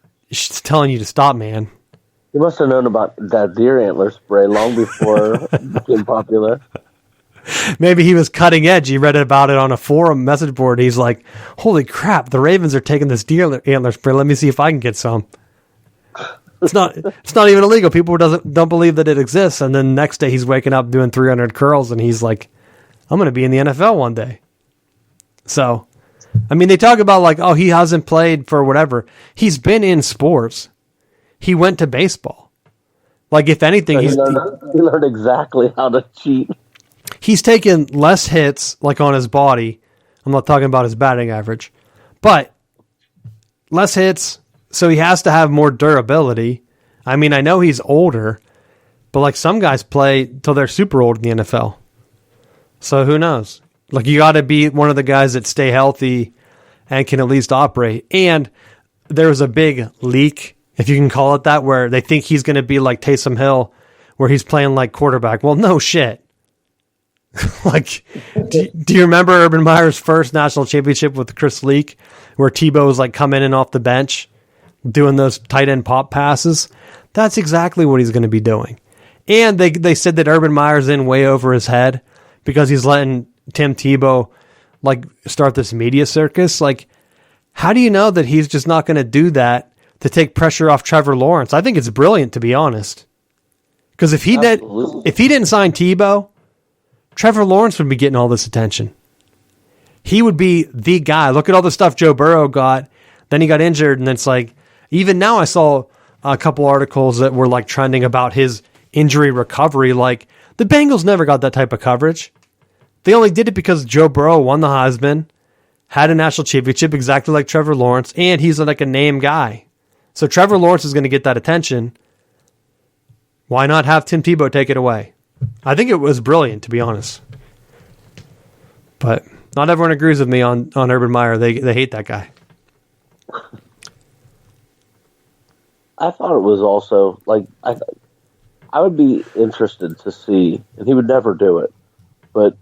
telling you to stop, man. He must have known about that deer antler spray long before it became popular. Maybe he was cutting edge. He read about it on a forum message board. He's like, holy crap, the Ravens are taking this deer antler spray. Let me see if I can get some. It's not even illegal. People don't believe that it exists. And then next day he's waking up doing 300 curls and he's like, I'm going to be in the NFL one day. So, I mean, they talk about, like, oh, he hasn't played for whatever. He's been in sports. He went to baseball. Like, if anything, so he learned exactly how to cheat. he's taken less hits, like on his body. I'm not talking about his batting average, but less hits, so he has to have more durability. I mean, I know he's older, but like some guys play till they're super old in the NFL. So who knows? Like you got to be one of the guys that stay healthy and can at least operate. And there was a big leak, if you can call it that, where they think he's going to be like Taysom Hill, where he's playing like quarterback. Well, no shit. Like, do you remember Urban Meyer's first national championship with Chris Leak, where Tebow was like coming in off the bench, doing those tight end pop passes? That's exactly what he's going to be doing. And they said that Urban Meyer's in way over his head because he's letting Tim Tebow like start this media circus. Like, how do you know that he's just not going to do that to take pressure off Trevor Lawrence? I think it's brilliant, to be honest. Because if he didn't sign Tebow, Trevor Lawrence would be getting all this attention. He would be the guy. Look at all the stuff Joe Burrow got. Then he got injured, and it's like, even now I saw a couple articles that were like trending about his injury recovery. Like, the Bengals never got that type of coverage. They only did it because Joe Burrow won the Heisman, had a national championship exactly like Trevor Lawrence, and he's like a name guy. So Trevor Lawrence is going to get that attention. Why not have Tim Tebow take it away? I think it was brilliant, to be honest. But not everyone agrees with me on Urban Meyer. They hate that guy. I thought it was also, like, I would be interested to see, and he would never do it, but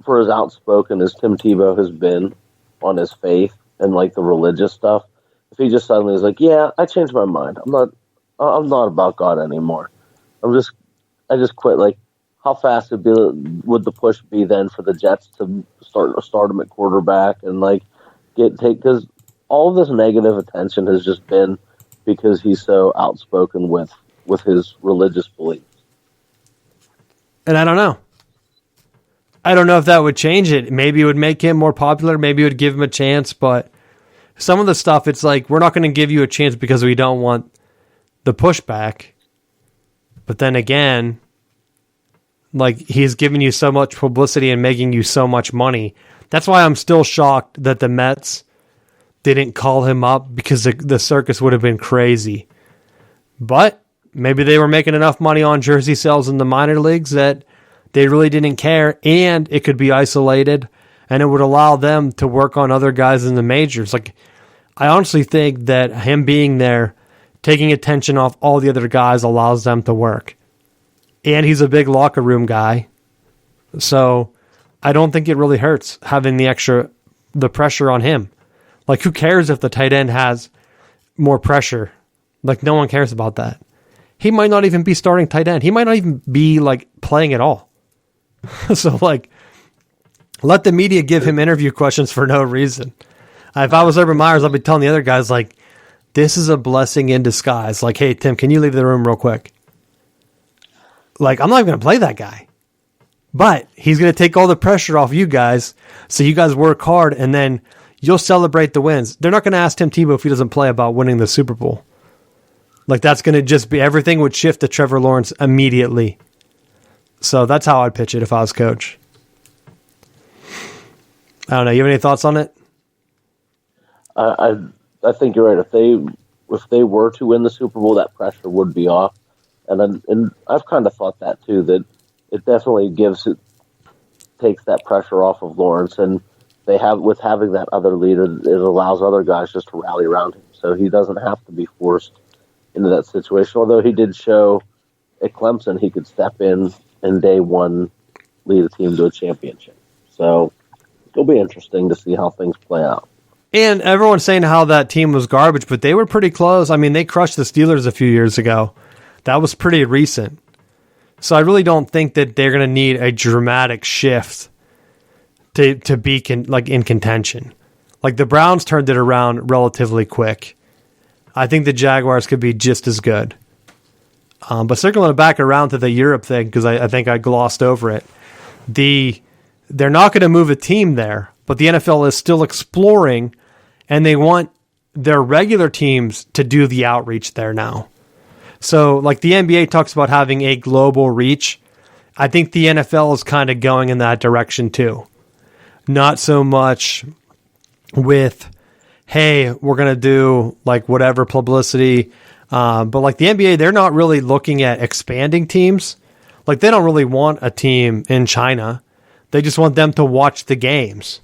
for as outspoken as Tim Tebow has been on his faith and, like, the religious stuff, if he just suddenly is like, yeah, I changed my mind. I'm not about God anymore. I just quit. Like, how fast would the push be then for the Jets to start him at quarterback and like because all of this negative attention has just been because he's so outspoken with his religious beliefs. And I don't know. I don't know if that would change it. Maybe it would make him more popular. Maybe it would give him a chance. But some of the stuff, it's like, we're not going to give you a chance because we don't want the pushback. But then again, like, he's giving you so much publicity and making you so much money. That's why I'm still shocked that the Mets didn't call him up, because the circus would have been crazy. But maybe they were making enough money on jersey sales in the minor leagues that they really didn't care, and it could be isolated, and it would allow them to work on other guys in the majors. Like, I honestly think that him being there, taking attention off all the other guys, allows them to work. And he's a big locker room guy. So I don't think it really hurts having the pressure on him. Like, who cares if the tight end has more pressure? Like, no one cares about that. He might not even be starting tight end. He might not even be, like, playing at all. So, like, let the media give him interview questions for no reason. If I was Urban Meyers, I'd be telling the other guys, like, this is a blessing in disguise. Like, hey, Tim, can you leave the room real quick? Like, I'm not even going to play that guy. But he's going to take all the pressure off you guys, so you guys work hard, and then you'll celebrate the wins. They're not going to ask Tim Tebow if he doesn't play about winning the Super Bowl. Like, that's going to just be, everything would shift to Trevor Lawrence immediately. So that's how I'd pitch it if I was coach. I don't know. You have any thoughts on it? I think you're right. If they were to win the Super Bowl, that pressure would be off. And I've kind of thought that too, that it definitely takes that pressure off of Lawrence, and with having that other leader, it allows other guys just to rally around him, so he doesn't have to be forced into that situation. Although he did show at Clemson he could step in day one, lead a team to a championship. So it'll be interesting to see how things play out. And everyone's saying how that team was garbage, but they were pretty close. I mean, they crushed the Steelers a few years ago. That was pretty recent. So I really don't think that they're going to need a dramatic shift to be in contention. Like, the Browns turned it around relatively quick. I think the Jaguars could be just as good. But circling back around to the Europe thing, because I think I glossed over it, they're not going to move a team there, but the NFL is still exploring, and they want their regular teams to do the outreach there now. So, like, the NBA talks about having a global reach. I think the NFL is kind of going in that direction too. Not so much with, hey, we're going to do like whatever publicity. But like the NBA, they're not really looking at expanding teams. Like they don't really want a team in China. They just want them to watch the games.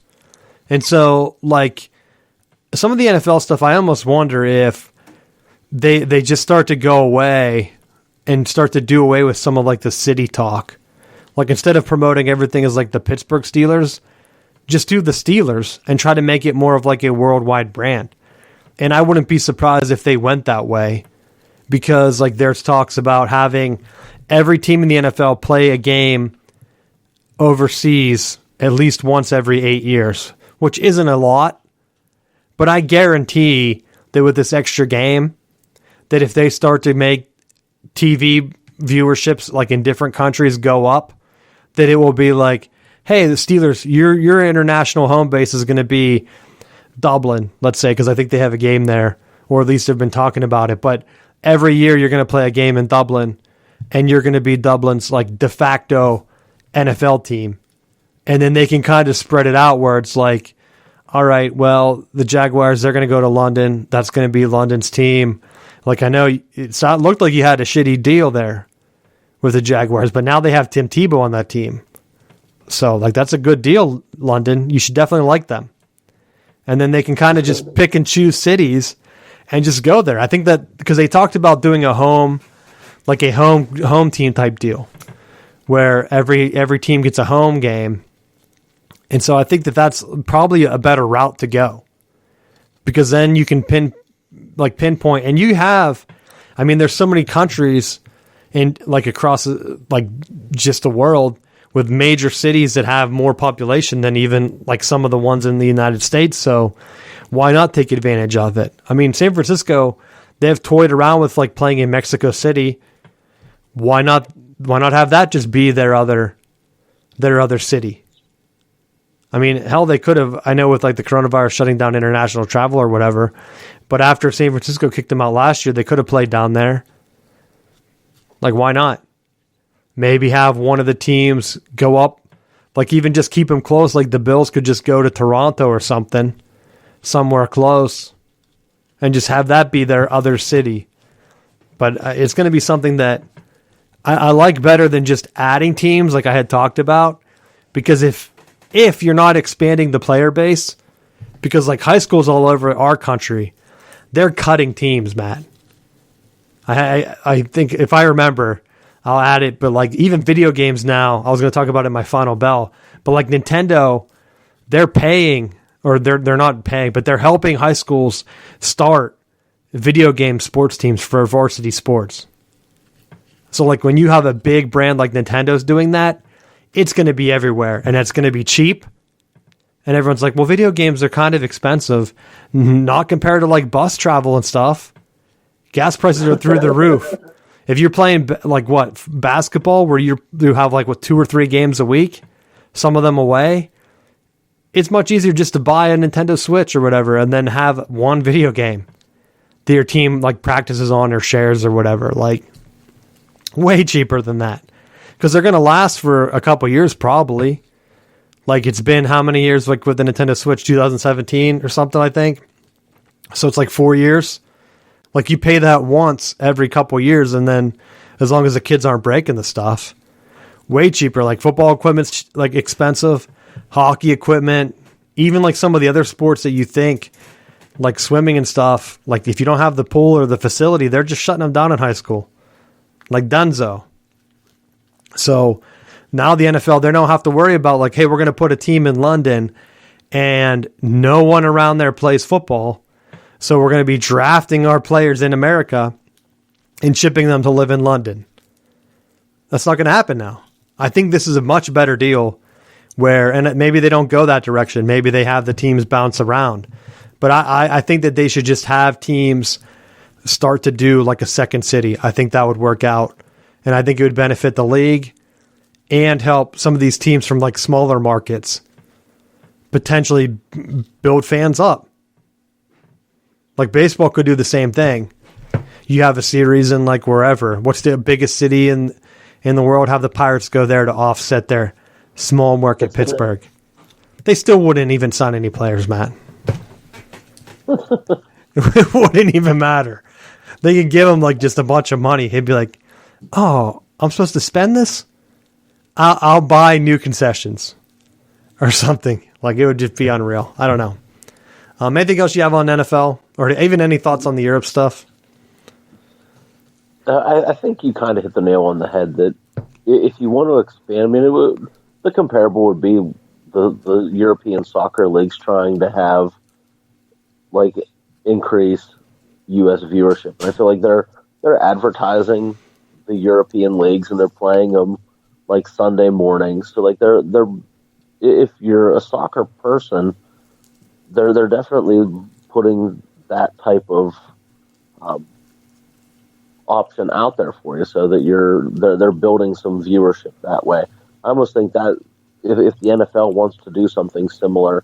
And so like some of the NFL stuff, I almost wonder if they just start to go away and start to do away with some of like the city talk. Like instead of promoting everything as like the Pittsburgh Steelers, just do the Steelers and try to make it more of like a worldwide brand. And I wouldn't be surprised if they went that way, because like there's talks about having every team in the NFL play a game overseas at least once every 8 years, which isn't a lot. But I guarantee that with this extra game, that if they start to make TV viewerships like in different countries go up, that it will be like, hey, the Steelers, your international home base is going to be Dublin, let's say, because I think they have a game there, or at least they've been talking about it. But every year you're going to play a game in Dublin, and you're going to be Dublin's like de facto NFL team. And then they can kind of spread it out where it's like, all right, well, the Jaguars, they're going to go to London. That's going to be London's team. Like, I know it looked like you had a shitty deal there with the Jaguars, but now they have Tim Tebow on that team. So, like, that's a good deal, London. You should definitely like them. And then they can kind of just pick and choose cities and just go there. I think that because they talked about doing a home team type deal where every team gets a home game. And so I think that that's probably a better route to go, because then you can pinpoint, and you have, I mean, there's so many countries in like across like just the world with major cities that have more population than even like some of the ones in the United States. So why not take advantage of it? I mean, San Francisco, they have toyed around with like playing in Mexico City. Why not have that just be their other city? I mean, hell, they could have, I know with like the coronavirus shutting down international travel or whatever, but after San Francisco kicked them out last year, they could have played down there. Like, why not? Maybe have one of the teams go up, like even just keep them close. Like the Bills could just go to Toronto or something, somewhere close, and just have that be their other city. But it's going to be something that I like better than just adding teams like I had talked about, because if you're not expanding the player base, because like high schools all over our country, they're cutting teams, Matt. I think if I remember, I'll add it, but like even video games now, I was going to talk about it in my final bell, but like Nintendo, they're paying, or they're not paying, but they're helping high schools start video game sports teams for varsity sports. So like when you have a big brand like Nintendo's doing that, it's going to be everywhere, and it's going to be cheap. And everyone's like, well, video games are kind of expensive, not compared to like bus travel and stuff. Gas prices are through the roof. If you're playing like what, basketball, where you have like what 2 or 3 games a week, some of them away, it's much easier just to buy a Nintendo Switch or whatever, and then have one video game that your team like practices on or shares or whatever. Like way cheaper than that. Because they're going to last for a couple years, probably. Like, it's been how many years, like, with the Nintendo Switch, 2017 or something, I think. So it's like 4 years. Like, you pay that once every couple years, and then as long as the kids aren't breaking the stuff, way cheaper. Like, football equipment's, like, expensive. Hockey equipment. Even, like, some of the other sports that you think, like swimming and stuff, like, if you don't have the pool or the facility, they're just shutting them down in high school. Like, Dunzo. So now the NFL, they don't have to worry about like, hey, we're going to put a team in London and no one around there plays football. So we're going to be drafting our players in America and shipping them to live in London. That's not going to happen now. I think this is a much better deal where, and maybe they don't go that direction. Maybe they have the teams bounce around. But I think that they should just have teams start to do like a second city. I think that would work out. And I think it would benefit the league and help some of these teams from like smaller markets potentially build fans up. Like baseball could do the same thing. You have a series in like wherever. What's the biggest city in in the world have the Pirates go there to offset their small market Pittsburgh. They still wouldn't even sign any players, Matt. It wouldn't even matter. They could give him like just a bunch of money. He'd be like, "Oh, I'm supposed to spend this? I'll buy new concessions or something." Like, it would just be unreal. I don't know. Anything else you have on NFL, or even any thoughts on the Europe stuff? I think you kind of hit the nail on the head that if you want to expand, I mean, the comparable would be the European soccer leagues trying to have like increased U.S. viewership. And I feel like they're advertising the European leagues and they're playing them like Sunday mornings. So like they're if you're a soccer person, they're definitely putting that type of option out there for you, so that they're building some viewership that way. I almost think that if the NFL wants to do something similar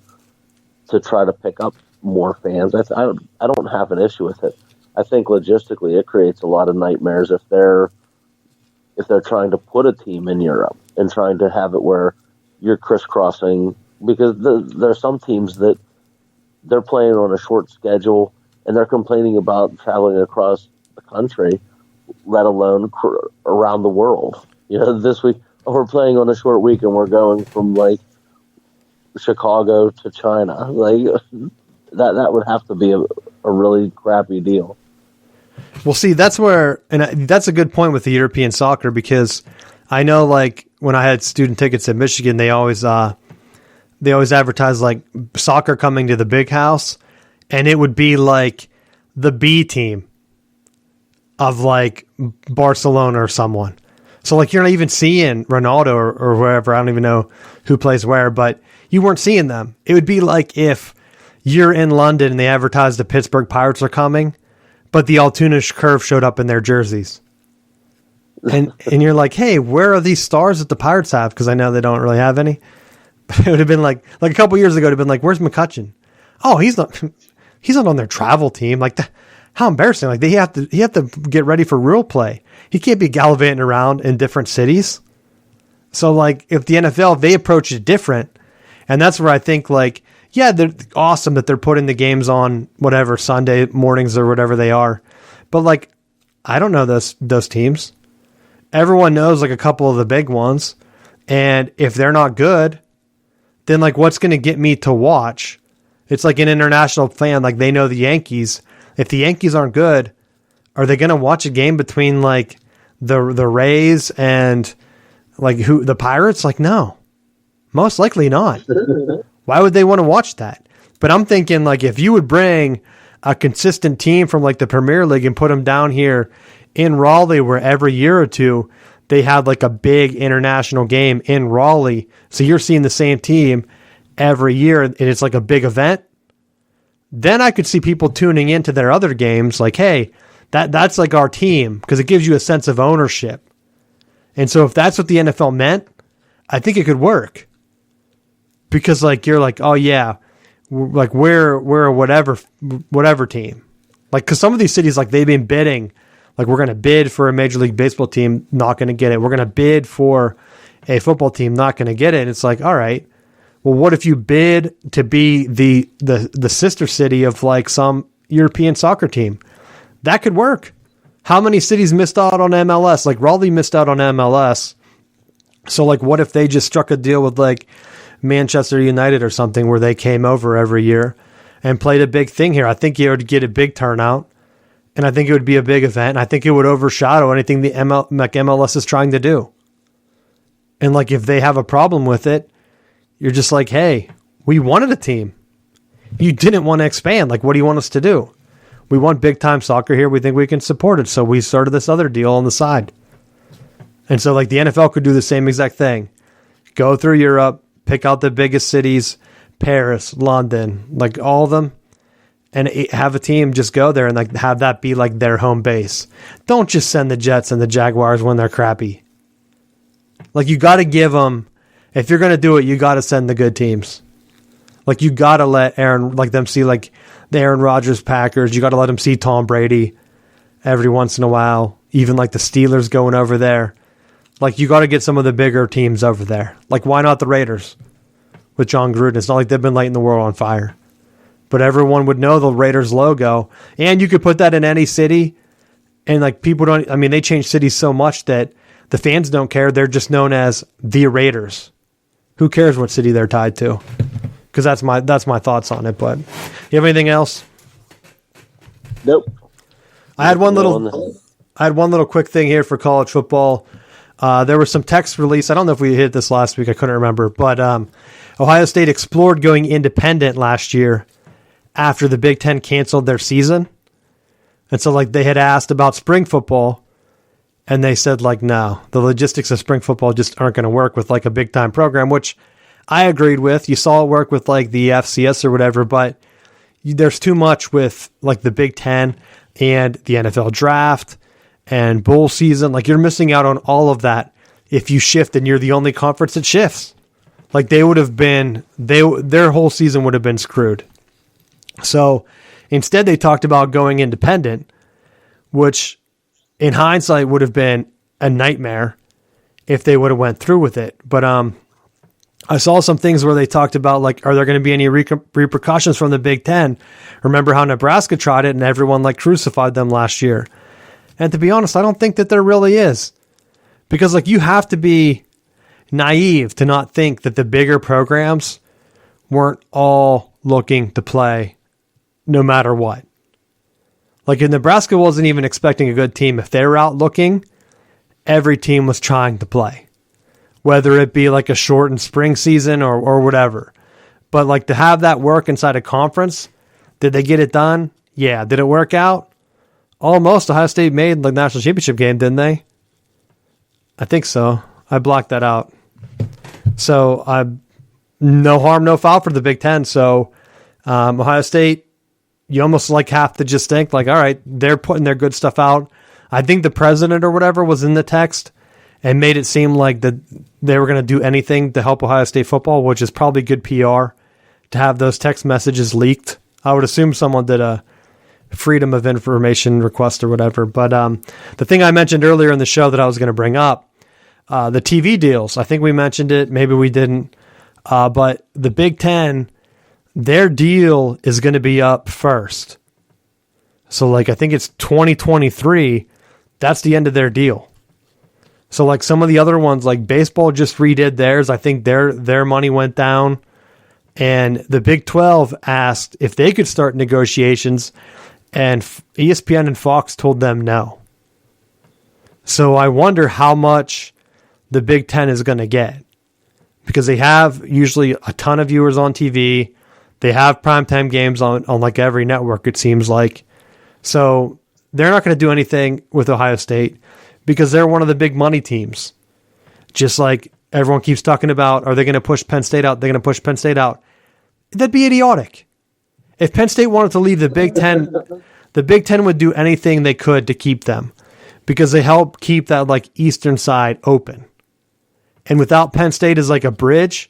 to try to pick up more fans, I don't have an issue with it. I think logistically it creates a lot of nightmares if they're trying to put a team in Europe and trying to have it where you're crisscrossing, because there are some teams that they're playing on a short schedule and they're complaining about traveling across the country, let alone around the world. You know, this week we're playing on a short week and we're going from like Chicago to China. Like that would have to be a really crappy deal. Well, see, that's where, and that's a good point with the European soccer, because I know, like, when I had student tickets at Michigan, they always advertise like soccer coming to the big house, and it would be like the B team of like Barcelona or someone. So like you're not even seeing Ronaldo or wherever. I don't even know who plays where, but you weren't seeing them. It would be like if you're in London and they advertise the Pittsburgh Pirates are coming, but the Altoona Curve showed up in their jerseys. And you're like, hey, where are these stars that the Pirates have? Because I know they don't really have any. But it would have been like a couple years ago, it would have been like, where's McCutcheon? Oh, he's not on their travel team. Like, how embarrassing. Like, he have to get ready for real play. He can't be gallivanting around in different cities. So, like, if the NFL, if they approach it different, and that's where I think, like, yeah, they're awesome that they're putting the games on whatever Sunday mornings or whatever they are. But, like, I don't know those teams. Everyone knows, like, a couple of the big ones. And if they're not good, then, like, what's going to get me to watch? It's like an international fan. Like, they know the Yankees. If the Yankees aren't good, are they going to watch a game between, like, the Rays and, like, the Pirates? Like, no. Most likely not. Why would they want to watch that? But I'm thinking, like, if you would bring a consistent team from, like, the Premier League and put them down here in Raleigh, where every year or two they had, like, a big international game in Raleigh, so you're seeing the same team every year, and it's like a big event, then I could see people tuning into their other games like, hey, that's like our team, because it gives you a sense of ownership. And so if that's what the NFL meant, I think it could work. Because, like, you're like, oh, yeah, like, we're a whatever team. Like, because some of these cities, like, they've been bidding. Like, we're going to bid for a Major League Baseball team, not going to get it. We're going to bid for a football team, not going to get it. And it's like, all right, well, what if you bid to be the sister city of, like, some European soccer team? That could work. How many cities missed out on MLS? Like, Raleigh missed out on MLS. So, like, what if they just struck a deal with, like, Manchester United or something, where they came over every year and played a big thing here? I think you would get a big turnout, and I think it would be a big event, and I think it would overshadow anything the MLS is trying to do. And, like, if they have a problem with it, you're just like, hey, we wanted a team. You didn't want to expand. Like, what do you want us to do? We want big-time soccer here. We think we can support it, so we started this other deal on the side. And so, like, the NFL could do the same exact thing. Go through Europe, pick out the biggest cities, Paris, London, like, all of them, and have a team just go there and, like, have that be, like, their home base. Don't just send the Jets and the Jaguars when they're crappy. Like, you got to give them, if you're going to do it, you got to send the good teams. Like, you got to let them see, like, the Aaron Rodgers Packers. You got to let them see Tom Brady every once in a while. Even, like, the Steelers going over there. Like, you got to get some of the bigger teams over there. Like, why not the Raiders with John Gruden? It's not like they've been lighting the world on fire. But everyone would know the Raiders logo. And you could put that in any city. And, like, people don't... I mean, they change cities so much that the fans don't care. They're just known as the Raiders. Who cares what city they're tied to? Because that's my thoughts on it. But you have anything else? Nope. I had one little quick thing here for college football. There was some text release. I don't know if we hit this last week. I couldn't remember. But Ohio State explored going independent last year after the Big Ten canceled their season. And so, like, they had asked about spring football, and they said, like, no, the logistics of spring football just aren't going to work with, like, a big-time program, which I agreed with. You saw it work with, like, the FCS or whatever, but there's too much with, like, the Big Ten and the NFL draft and bowl season. Like, you're missing out on all of that if you shift and you're the only conference that shifts. Like, they would have been, their whole season would have been screwed. So instead, they talked about going independent, which in hindsight would have been a nightmare if they would have went through with it. But I saw some things where they talked about, like, are there going to be any repercussions from the Big Ten? Remember how Nebraska tried it and everyone, like, crucified them last year. And to be honest, I don't think that there really is. Because, like, you have to be naive to not think that the bigger programs weren't all looking to play no matter what. Like, if Nebraska wasn't even expecting a good team, if they were out looking, every team was trying to play. Whether it be like a shortened spring season or whatever. But, like, to have that work inside a conference, did they get it done? Yeah. Did it work out? Almost. Ohio State made the national championship game, didn't they? I think so. I blocked that out. So, no harm, no foul for the Big Ten. So, Ohio State, you almost, like, have to just think, like, all right, they're putting their good stuff out. I think the president or whatever was in the text and made it seem like that they were going to do anything to help Ohio State football, which is probably good PR to have those text messages leaked. I would assume someone did a Freedom of Information request or whatever. But the thing I mentioned earlier in the show that I was going to bring up, the TV deals, I think we mentioned it, maybe we didn't. But the Big Ten, their deal is going to be up first. So, like, I think it's 2023. That's the end of their deal. So, like, some of the other ones, like baseball just redid theirs. I think their money went down. And the Big 12 asked if they could start negotiations, and ESPN and Fox told them no. So I wonder how much the Big Ten is going to get. Because they have usually a ton of viewers on TV. They have primetime games on like every network, it seems like. So they're not going to do anything with Ohio State because they're one of the big money teams. Just like everyone keeps talking about, are they going to push Penn State out? They're going to push Penn State out. That'd be idiotic. If Penn State wanted to leave the Big Ten would do anything they could to keep them because they help keep that, like, eastern side open. And without Penn State as, like, a bridge,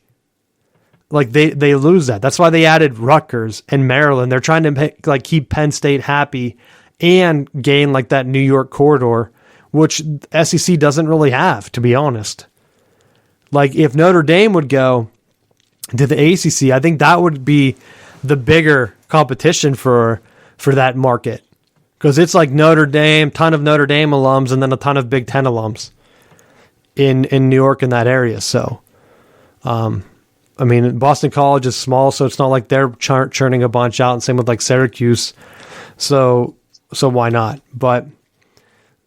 like, they lose that. That's why they added Rutgers and Maryland. They're trying to, like, keep Penn State happy and gain, like, that New York corridor, which SEC doesn't really have, to be honest. Like, if Notre Dame would go to the ACC, I think that would be the bigger competition for that market. Because it's like Notre Dame, ton of Notre Dame alums, and then a ton of Big Ten alums in New York in that area. So, I mean, Boston College is small, so it's not like they're churning a bunch out, and same with, like, Syracuse. So why not? But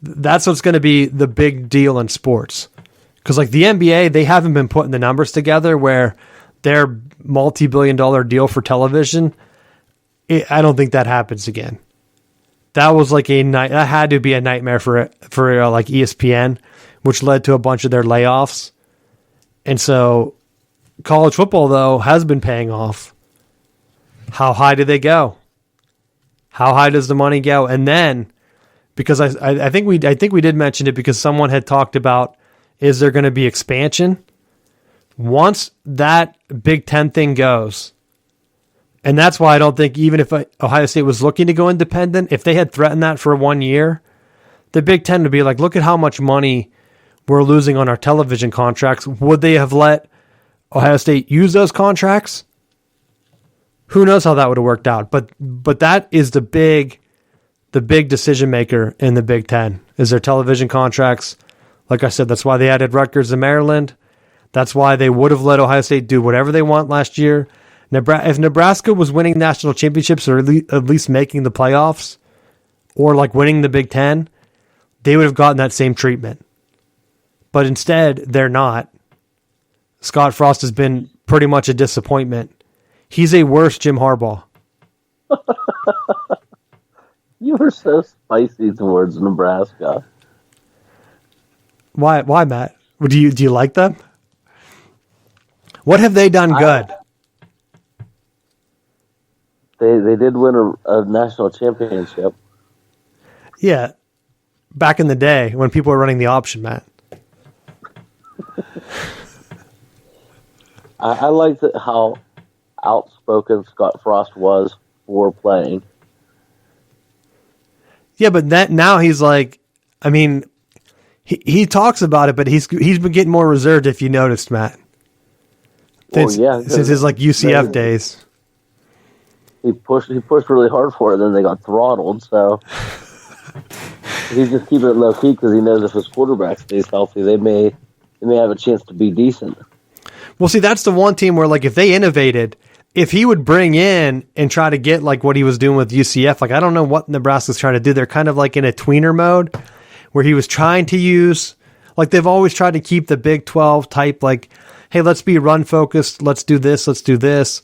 that's what's going to be the big deal in sports. Because, like, the NBA, they haven't been putting the numbers together where their multi-billion-dollar deal for television, I don't think that happens again. That was like that had to be a nightmare for like ESPN, which led to a bunch of their layoffs. And so college football, though, has been paying off. How high do they go? How high does the money go? And then, because I think we did mention it because someone had talked about, is there going to be expansion? Once that Big Ten thing goes, and that's why I don't think even if Ohio State was looking to go independent, if they had threatened that for 1 year, the Big Ten would be like, look at how much money we're losing on our television contracts. Would they have let Ohio State use those contracts? Who knows how that would have worked out? But that is the big decision maker in the Big Ten is their television contracts. Like I said, that's why they added Rutgers and Maryland. That's why they would have let Ohio State do whatever they want last year. If Nebraska was winning national championships or at least making the playoffs or like winning the Big Ten, they would have gotten that same treatment. But instead, they're not. Scott Frost has been pretty much a disappointment. He's a worse Jim Harbaugh. You were so spicy towards Nebraska. Why, Matt? Do you like them? What have they done good? They did win a national championship. Yeah, back in the day when people were running the option, Matt. I liked how outspoken Scott Frost was for playing. Yeah, but now he's like, I mean, he talks about it, but he's been getting more reserved. If you noticed, Matt, since his like UCF days, he pushed really hard for it. Then they got throttled, so he's just keeping it low key because he knows if his quarterback stays healthy, they may have a chance to be decent. Well, see, that's the one team where, like, if they innovated, if he would bring in and try to get, like, what he was doing with UCF, like, I don't know what Nebraska's trying to do. They're kind of, like, in a tweener mode where he was trying to use, like, they've always tried to keep the Big 12 type, like, hey, let's be run-focused, let's do this.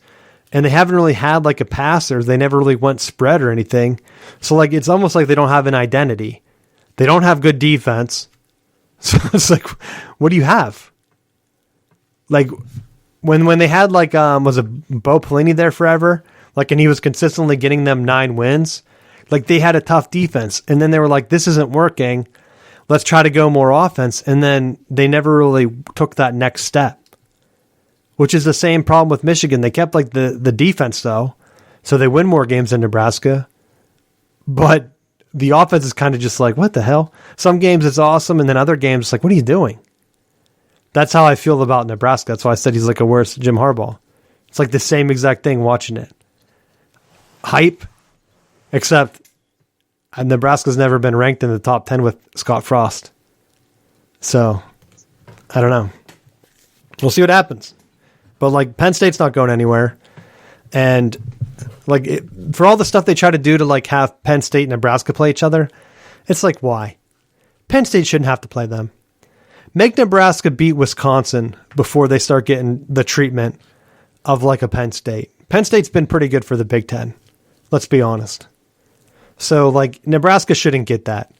And they haven't really had, like, a passer. They never really went spread or anything. So, like, it's almost like they don't have an identity. They don't have good defense. So it's like, what do you have? Like when they had like was a Bo Pelini there forever, like, and he was consistently getting them 9 wins. Like they had a tough defense, and then they were like, "This isn't working. Let's try to go more offense." And then they never really took that next step, which is the same problem with Michigan. They kept like the defense though, so they win more games than Nebraska, but the offense is kind of just like, what the hell? Some games it's awesome, and then other games it's like, what are you doing? That's how I feel about Nebraska. That's why I said he's like a worse Jim Harbaugh. It's like the same exact thing watching it. Hype, except Nebraska's never been ranked in the top 10 with Scott Frost. So, I don't know. We'll see what happens. But, like, Penn State's not going anywhere. And, like, for all the stuff they try to do to, like, have Penn State and Nebraska play each other, it's like, why? Penn State shouldn't have to play them. Make Nebraska beat Wisconsin before they start getting the treatment of like a Penn State. Penn State's been pretty good for the Big Ten. Let's be honest. So like Nebraska shouldn't get that.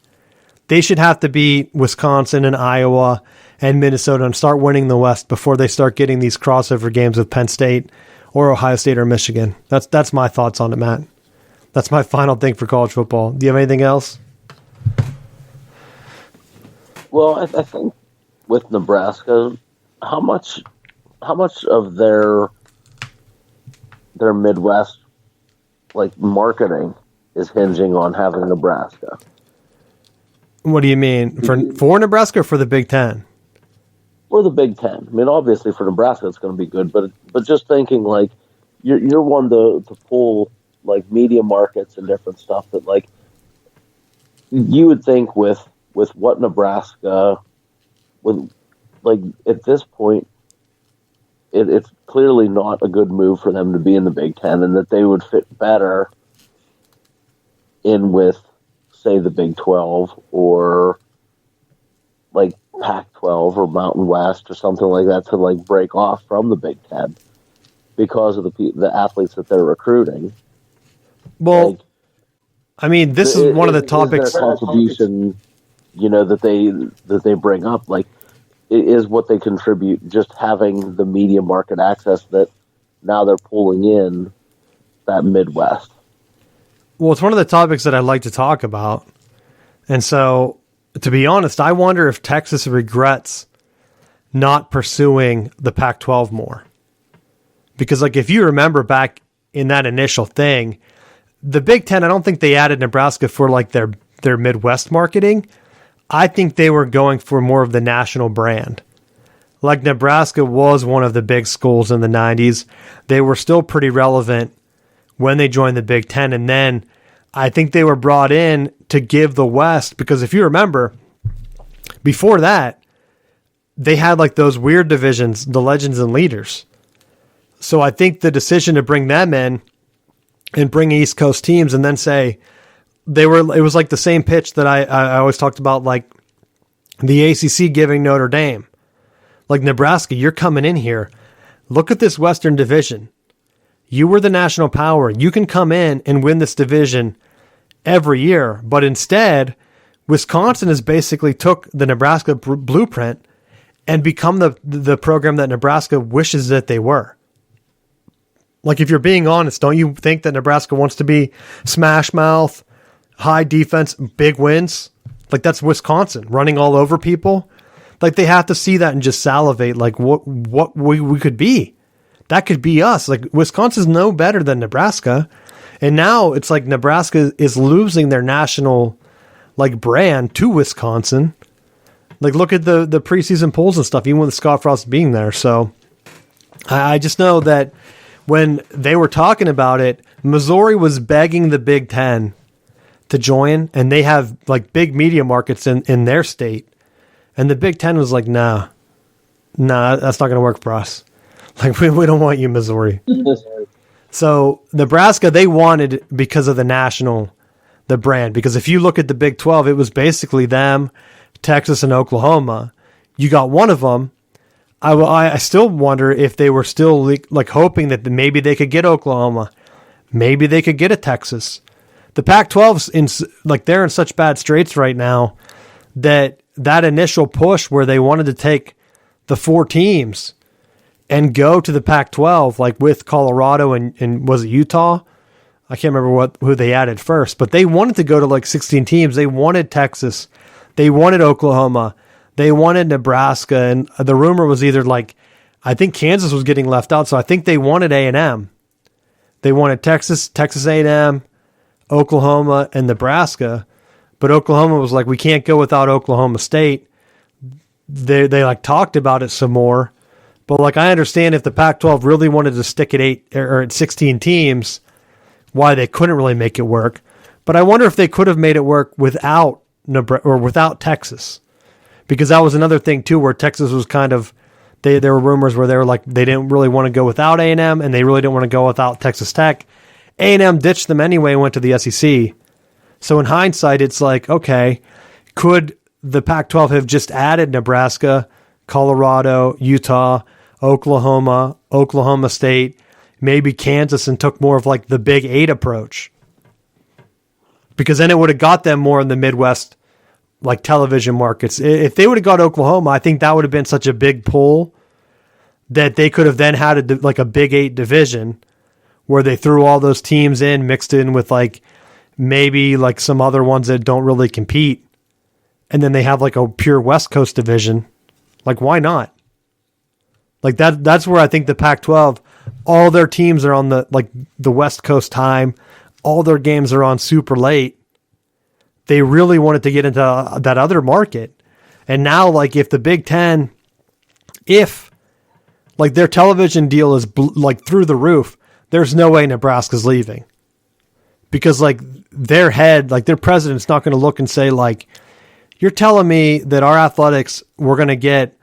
They should have to beat Wisconsin and Iowa and Minnesota and start winning the West before they start getting these crossover games with Penn State or Ohio State or Michigan. That's my thoughts on it, Matt. That's my final thing for college football. Do you have anything else? Well, I think with Nebraska, how much of their Midwest like marketing is hinging on having Nebraska? What do you mean for Nebraska or for the Big Ten? For the Big Ten. I mean, obviously for Nebraska it's going to be good, but just thinking like you're one to pull like media markets and different stuff that like you would think with what Nebraska. With, like, at this point, it's clearly not a good move for them to be in the Big Ten, and that they would fit better in with, say, the Big 12 or, like, Pac-12 or Mountain West or something like that to, like, break off from the Big Ten because of the athletes that they're recruiting. Well, like, I mean, this is one of the topics. Their contribution, you know, that they bring up, like, it is what they contribute, just having the media market access that now they're pulling in that Midwest. Well, it's one of the topics that I like to talk about. And so, to be honest, I wonder if Texas regrets not pursuing the Pac-12 more. Because, like, if you remember back in that initial thing, the Big Ten, I don't think they added Nebraska for, like, their Midwest marketing. I think they were going for more of the national brand. Like Nebraska was one of the big schools in the 90s. They were still pretty relevant when they joined the Big Ten. And then I think they were brought in to give the West, because if you remember, before that, they had like those weird divisions, the legends and leaders. So I think the decision to bring them in and bring East Coast teams and then say it was like the same pitch that I always talked about, like the ACC giving Notre Dame. Like, Nebraska, you're coming in here. Look at this Western division. You were the national power. You can come in and win this division every year. But instead, Wisconsin has basically took the Nebraska blueprint and become the program that Nebraska wishes that they were. Like, if you're being honest, don't you think that Nebraska wants to be smash mouth, high defense, big wins? Like, that's Wisconsin running all over people. Like, they have to see that and just salivate, like, what we could be. That could be us. Like, Wisconsin's no better than Nebraska. And now it's like Nebraska is losing their national, like, brand to Wisconsin. Like, look at the preseason polls and stuff, even with Scott Frost being there. So I just know that when they were talking about it, Missouri was begging the Big Ten to join, and they have, like, big media markets in their state. And the Big Ten was like, nah, that's not going to work for us. Like, we don't want you, Missouri. So Nebraska, they wanted because of the brand. Because if you look at the Big 12, it was basically them, Texas, and Oklahoma. You got one of them. I still wonder if they were still like hoping that maybe they could get Oklahoma. Maybe they could get a Texas. The Pac-12's they're in such bad straits right now that initial push where they wanted to take the 4 teams and go to the Pac-12, like with Colorado and was it Utah? I can't remember who they added first, but they wanted to go to like 16 teams. They wanted Texas. They wanted Oklahoma. They wanted Nebraska. And the rumor was either like, I think Kansas was getting left out. So I think they wanted A&M. They wanted Texas A&M, Oklahoma, and Nebraska. But Oklahoma was like, we can't go without Oklahoma State. They like talked about it some more. But like, I understand if the Pac-12 really wanted to stick at 8 or at 16 teams, why they couldn't really make it work. But I wonder if they could have made it work without Texas, because that was another thing too, where Texas was kind of, there were rumors where they were like, they didn't really want to go without A&M, and they really didn't want to go without Texas Tech. A&M ditched them anyway and went to the SEC. So in hindsight, it's like, okay, could the Pac-12 have just added Nebraska, Colorado, Utah, Oklahoma, Oklahoma State, maybe Kansas, and took more of like the Big 8 approach? Because then it would have got them more in the Midwest, like television markets. If they would have got Oklahoma, I think that would have been such a big pull that they could have then had like a Big 8 division where they threw all those teams in, mixed in with like maybe like some other ones that don't really compete. And then they have like a pure West Coast division. Like, why not? Like that's where I think the Pac-12, all their teams are on the West Coast time. All their games are on super late. They really wanted to get into that other market. And now, like, if the Big Ten, if like their television deal is like through the roof, there's no way Nebraska's leaving. Because like their head, like their president's not going to look and say like, you're telling me that our athletics, we're going to get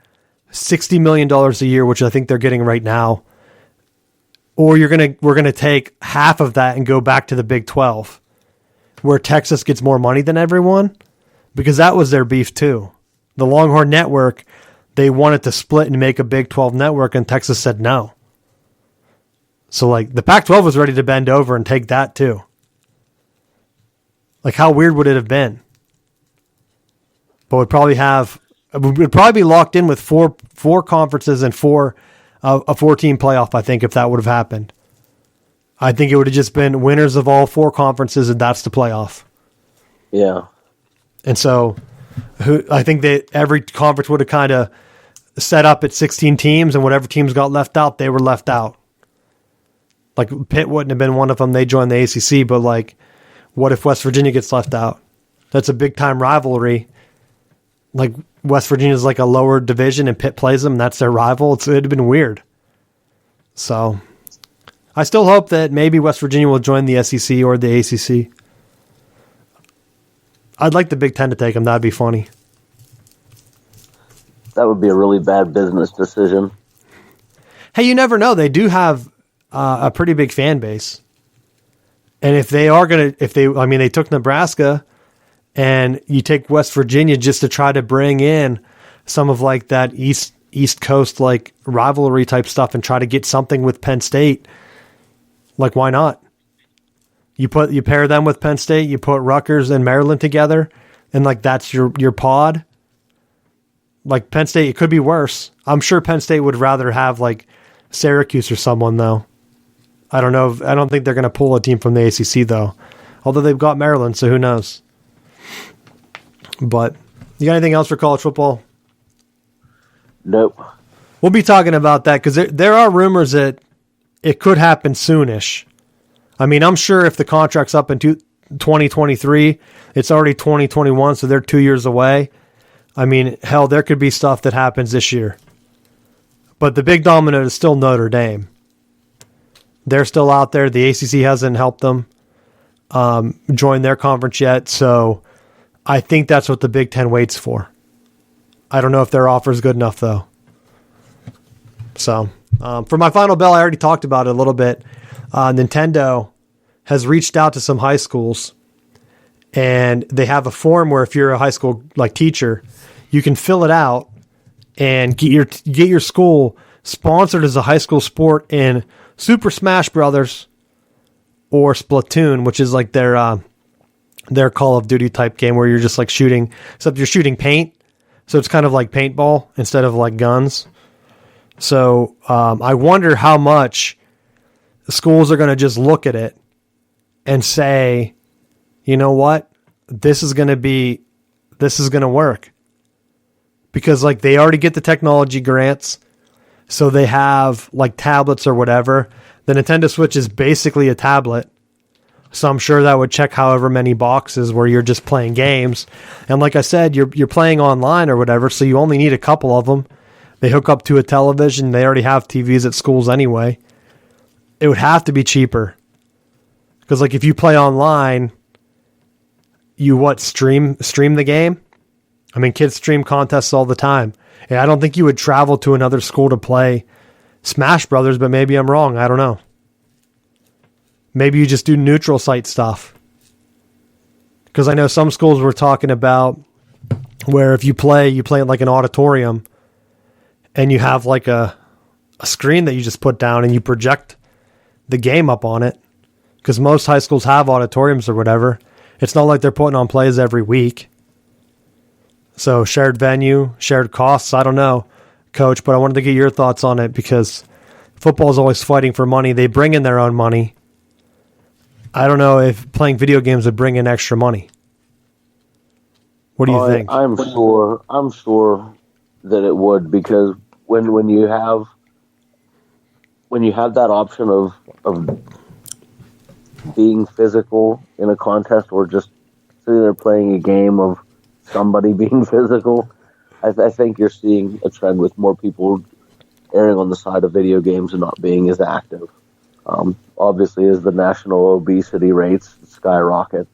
$60 million a year, which I think they're getting right now. Or we're going to take half of that and go back to the Big 12, where Texas gets more money than everyone, because that was their beef too. The Longhorn Network, they wanted to split and make a Big 12 network, and Texas said no. So like the Pac-12 was ready to bend over and take that too. Like, how weird would it have been? But would probably be locked in with four conferences and a 4-team playoff, I think, if that would have happened. I think it would have just been winners of all 4 conferences, and that's the playoff. Yeah. And so I think that every conference would have kind of set up at 16 teams, and whatever teams got left out, they were left out. Like, Pitt wouldn't have been one of them. They joined the ACC, but like, what if West Virginia gets left out? That's a big-time rivalry. like West Virginia's like a lower division and Pitt plays them and that's their rival. It'd have been weird. So I still hope that maybe West Virginia will join the SEC or the ACC. I'd like the Big Ten to take them. That'd be funny. That would be a really bad business decision. Hey, you never know. They do have a pretty big fan base. And if they are going to, they took Nebraska and you take West Virginia just to try to bring in some of like that East Coast like rivalry type stuff and try to get something with Penn State. Like, why not? You pair them with Penn State, you put Rutgers and Maryland together, and like that's your pod. Like Penn State, it could be worse. I'm sure Penn State would rather have like Syracuse or someone though. I don't know. I don't think they're going to pull a team from the ACC though. Although they've got Maryland, so who knows? But you got anything else for college football? Nope. We'll be talking about that because there are rumors that it could happen soonish. I mean, I'm sure if the contract's up in 2023, it's already 2021, so they're 2 years away. I mean, hell, there could be stuff that happens this year. But the big domino is still Notre Dame. They're still out there. The ACC hasn't helped them join their conference yet, so I think that's what the Big Ten waits for. I don't know if their offer is good enough, though. So, for my final bell, I already talked about it a little bit. Nintendo has reached out to some high schools, and they have a form where if you're a high school like teacher, you can fill it out and get your school sponsored as a high school sport in Super Smash Brothers or Splatoon, which is like their Call of Duty type game where you're just like shooting, except you're shooting paint, so it's kind of like paintball instead of like guns. So I wonder how much schools are going to just look at it and say, you know what, this is going to work. Because like they already get the technology grants, so they have like tablets or whatever. The Nintendo Switch is basically a tablet. So I'm sure that would check however many boxes where you're just playing games. And like I said, you're playing online or whatever, so you only need a couple of them. They hook up to a television. They already have TVs at schools anyway. It would have to be cheaper. Because like if you play online, you stream the game? I mean, kids stream contests all the time. And I don't think you would travel to another school to play Smash Brothers, but maybe I'm wrong. I don't know. Maybe you just do neutral site stuff. Because I know some schools were talking about where if you play in like an auditorium and you have like a screen that you just put down and you project the game up on it. Because most high schools have auditoriums or whatever. It's not like they're putting on plays every week. So shared venue, shared costs, I don't know, Coach, but I wanted to get your thoughts on it because football is always fighting for money. They bring in their own money. I don't know if playing video games would bring in extra money. What do you think? I'm sure that it would, because when you have that option of being physical in a contest or just sitting there playing a game of somebody being physical, I think you're seeing a trend with more people erring on the side of video games and not being as active. Obviously, as the national obesity rates skyrocket.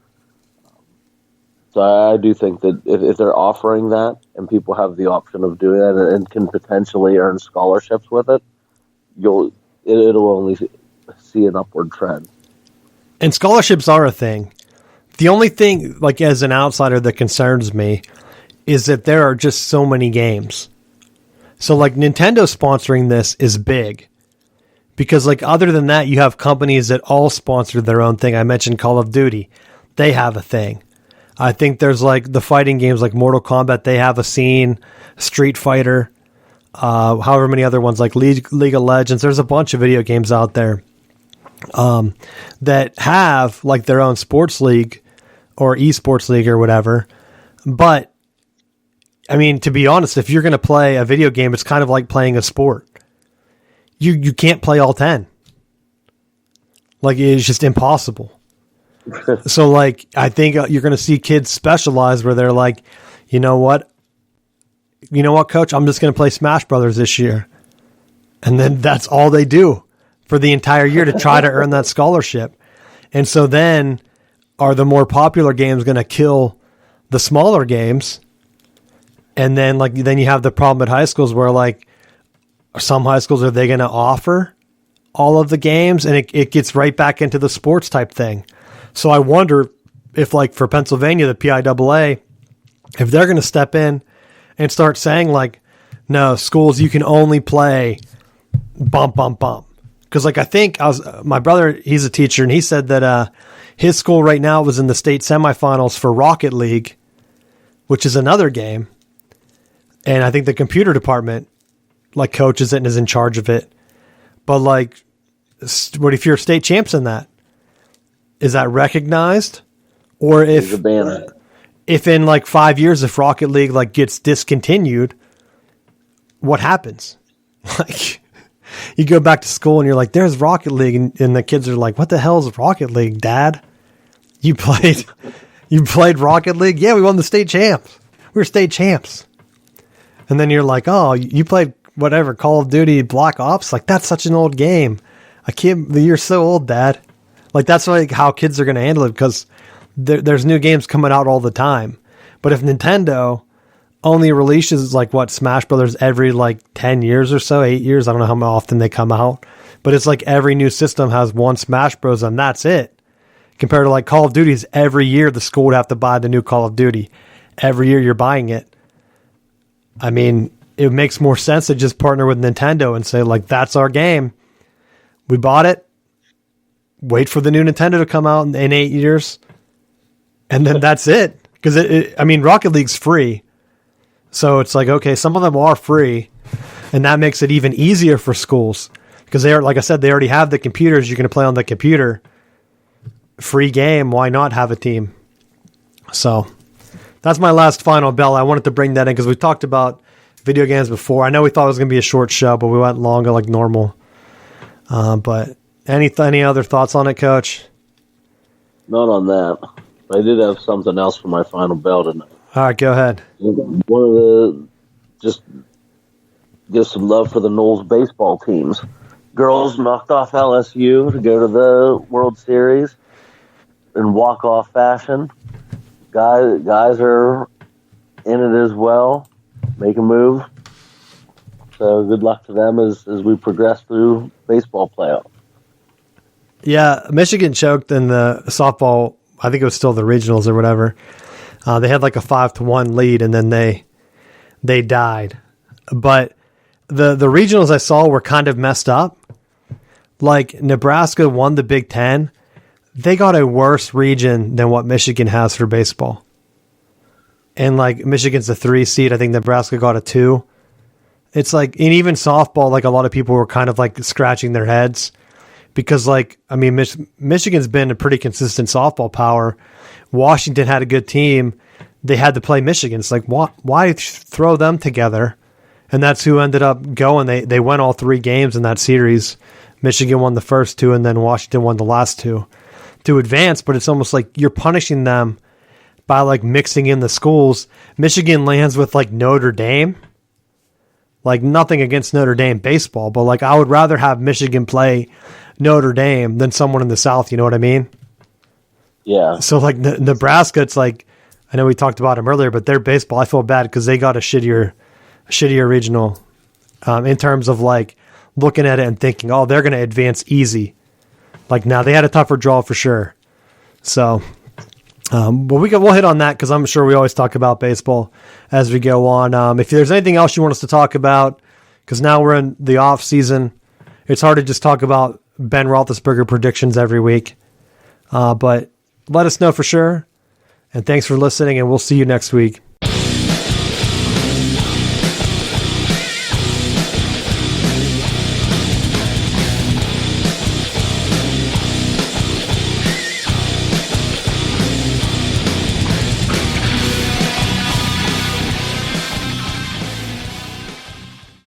So I do think that if they're offering that and people have the option of doing that and can potentially earn scholarships with it, it'll only see an upward trend. And scholarships are a thing. The only thing, like as an outsider, that concerns me is that there are just so many games. So like Nintendo sponsoring this is big. Because like other than that, you have companies that all sponsor their own thing. I mentioned Call of Duty. They have a thing. I think there's like the fighting games like Mortal Kombat. They have a scene. Street Fighter. However many other ones like League of Legends. There's a bunch of video games out there that have like their own sports league or esports league or whatever. But I mean, to be honest, if you're going to play a video game, it's kind of like playing a sport. You can't play all 10. Like, it's just impossible. So, like, I think you're going to see kids specialize where they're like, you know what? you know what, coach, I'm just going to play Smash Brothers this year. And then that's all they do for the entire year to try to earn that scholarship. And so then are the more popular games going to kill the smaller games? And then then you have the problem at high schools where like some high schools, are they going to offer all of the games? And it gets right back into the sports type thing. So I wonder if like for Pennsylvania, the PIAA, if they're going to step in and start saying like, no, schools, you can only play bump. Because like I think my brother, he's a teacher, and he said that his school right now was in the state semifinals for Rocket League, which is another game. And I think the computer department like coaches it and is in charge of it. But like, what if you're state champs in that? Is that recognized? Or if in like 5 years, if Rocket League like gets discontinued, what happens? Like, you go back to school and you're like, there's Rocket League. And the kids are like, what the hell is Rocket League, Dad? You played Rocket League? Yeah, we won the state champs. We were state champs. And then you're like, oh, you played whatever, Call of Duty, Black Ops? Like, that's such an old game. You're so old, Dad. Like, that's like how kids are going to handle it, because there's new games coming out all the time. But if Nintendo only releases like Smash Brothers every like 10 years or so, 8 years, I don't know how often they come out, but it's like every new system has one Smash Bros. And that's it. Compared to like Call of Duties, every year the school would have to buy the new Call of Duty. Every year you're buying it. I mean, it makes more sense to just partner with Nintendo and say like, that's our game. We bought it. Wait for the new Nintendo to come out in 8 years. And then that's it. Because Rocket League's free. So it's like, okay, some of them are free. And that makes it even easier for schools. Because they are, like I said, they already have the computers. You're going to play on the computer. Free game. Why not have a team? So that's my last final bell. I wanted to bring that in because we talked about video games before. I know we thought it was going to be a short show, but we went longer like normal. But any other thoughts on it, Coach? Not on that. I did have something else for my final bell tonight. All right, go ahead. Just give some love for the Knowles baseball teams. Girls knocked off LSU to go to the World Series in walk-off fashion. Guys are in it as well, make a move. So good luck to them as we progress through baseball playoff. Yeah, Michigan choked in the softball. I think it was still the regionals or whatever. They had like a 5-1 lead, and then they died. But the regionals I saw were kind of messed up. Like Nebraska won the Big Ten. They got a worse region than what Michigan has for baseball. And like Michigan's a 3 seed. I think Nebraska got a 2. It's like, and even softball, like a lot of people were kind of like scratching their heads because Michigan's been a pretty consistent softball power. Washington had a good team. They had to play Michigan. It's like, why throw them together? And that's who ended up going. They won all 3 games in that series. Michigan won the first 2, and then Washington won the last 2 to advance. But it's almost like you're punishing them by like mixing in the schools. Michigan lands with like Notre Dame. Like, nothing against Notre Dame baseball, but like I would rather have Michigan play Notre Dame than someone in the South. You know what I mean? Yeah. So like Nebraska, it's like, I know we talked about them earlier, but their baseball, I feel bad because they got a shittier regional in terms of like looking at it and thinking, oh, they're going to advance easy. Like, now they had a tougher draw for sure. So, but we'll hit on that because I'm sure we always talk about baseball as we go on. If there's anything else you want us to talk about, because now we're in the off season, it's hard to just talk about Ben Roethlisberger predictions every week. But let us know for sure. And thanks for listening, and we'll see you next week.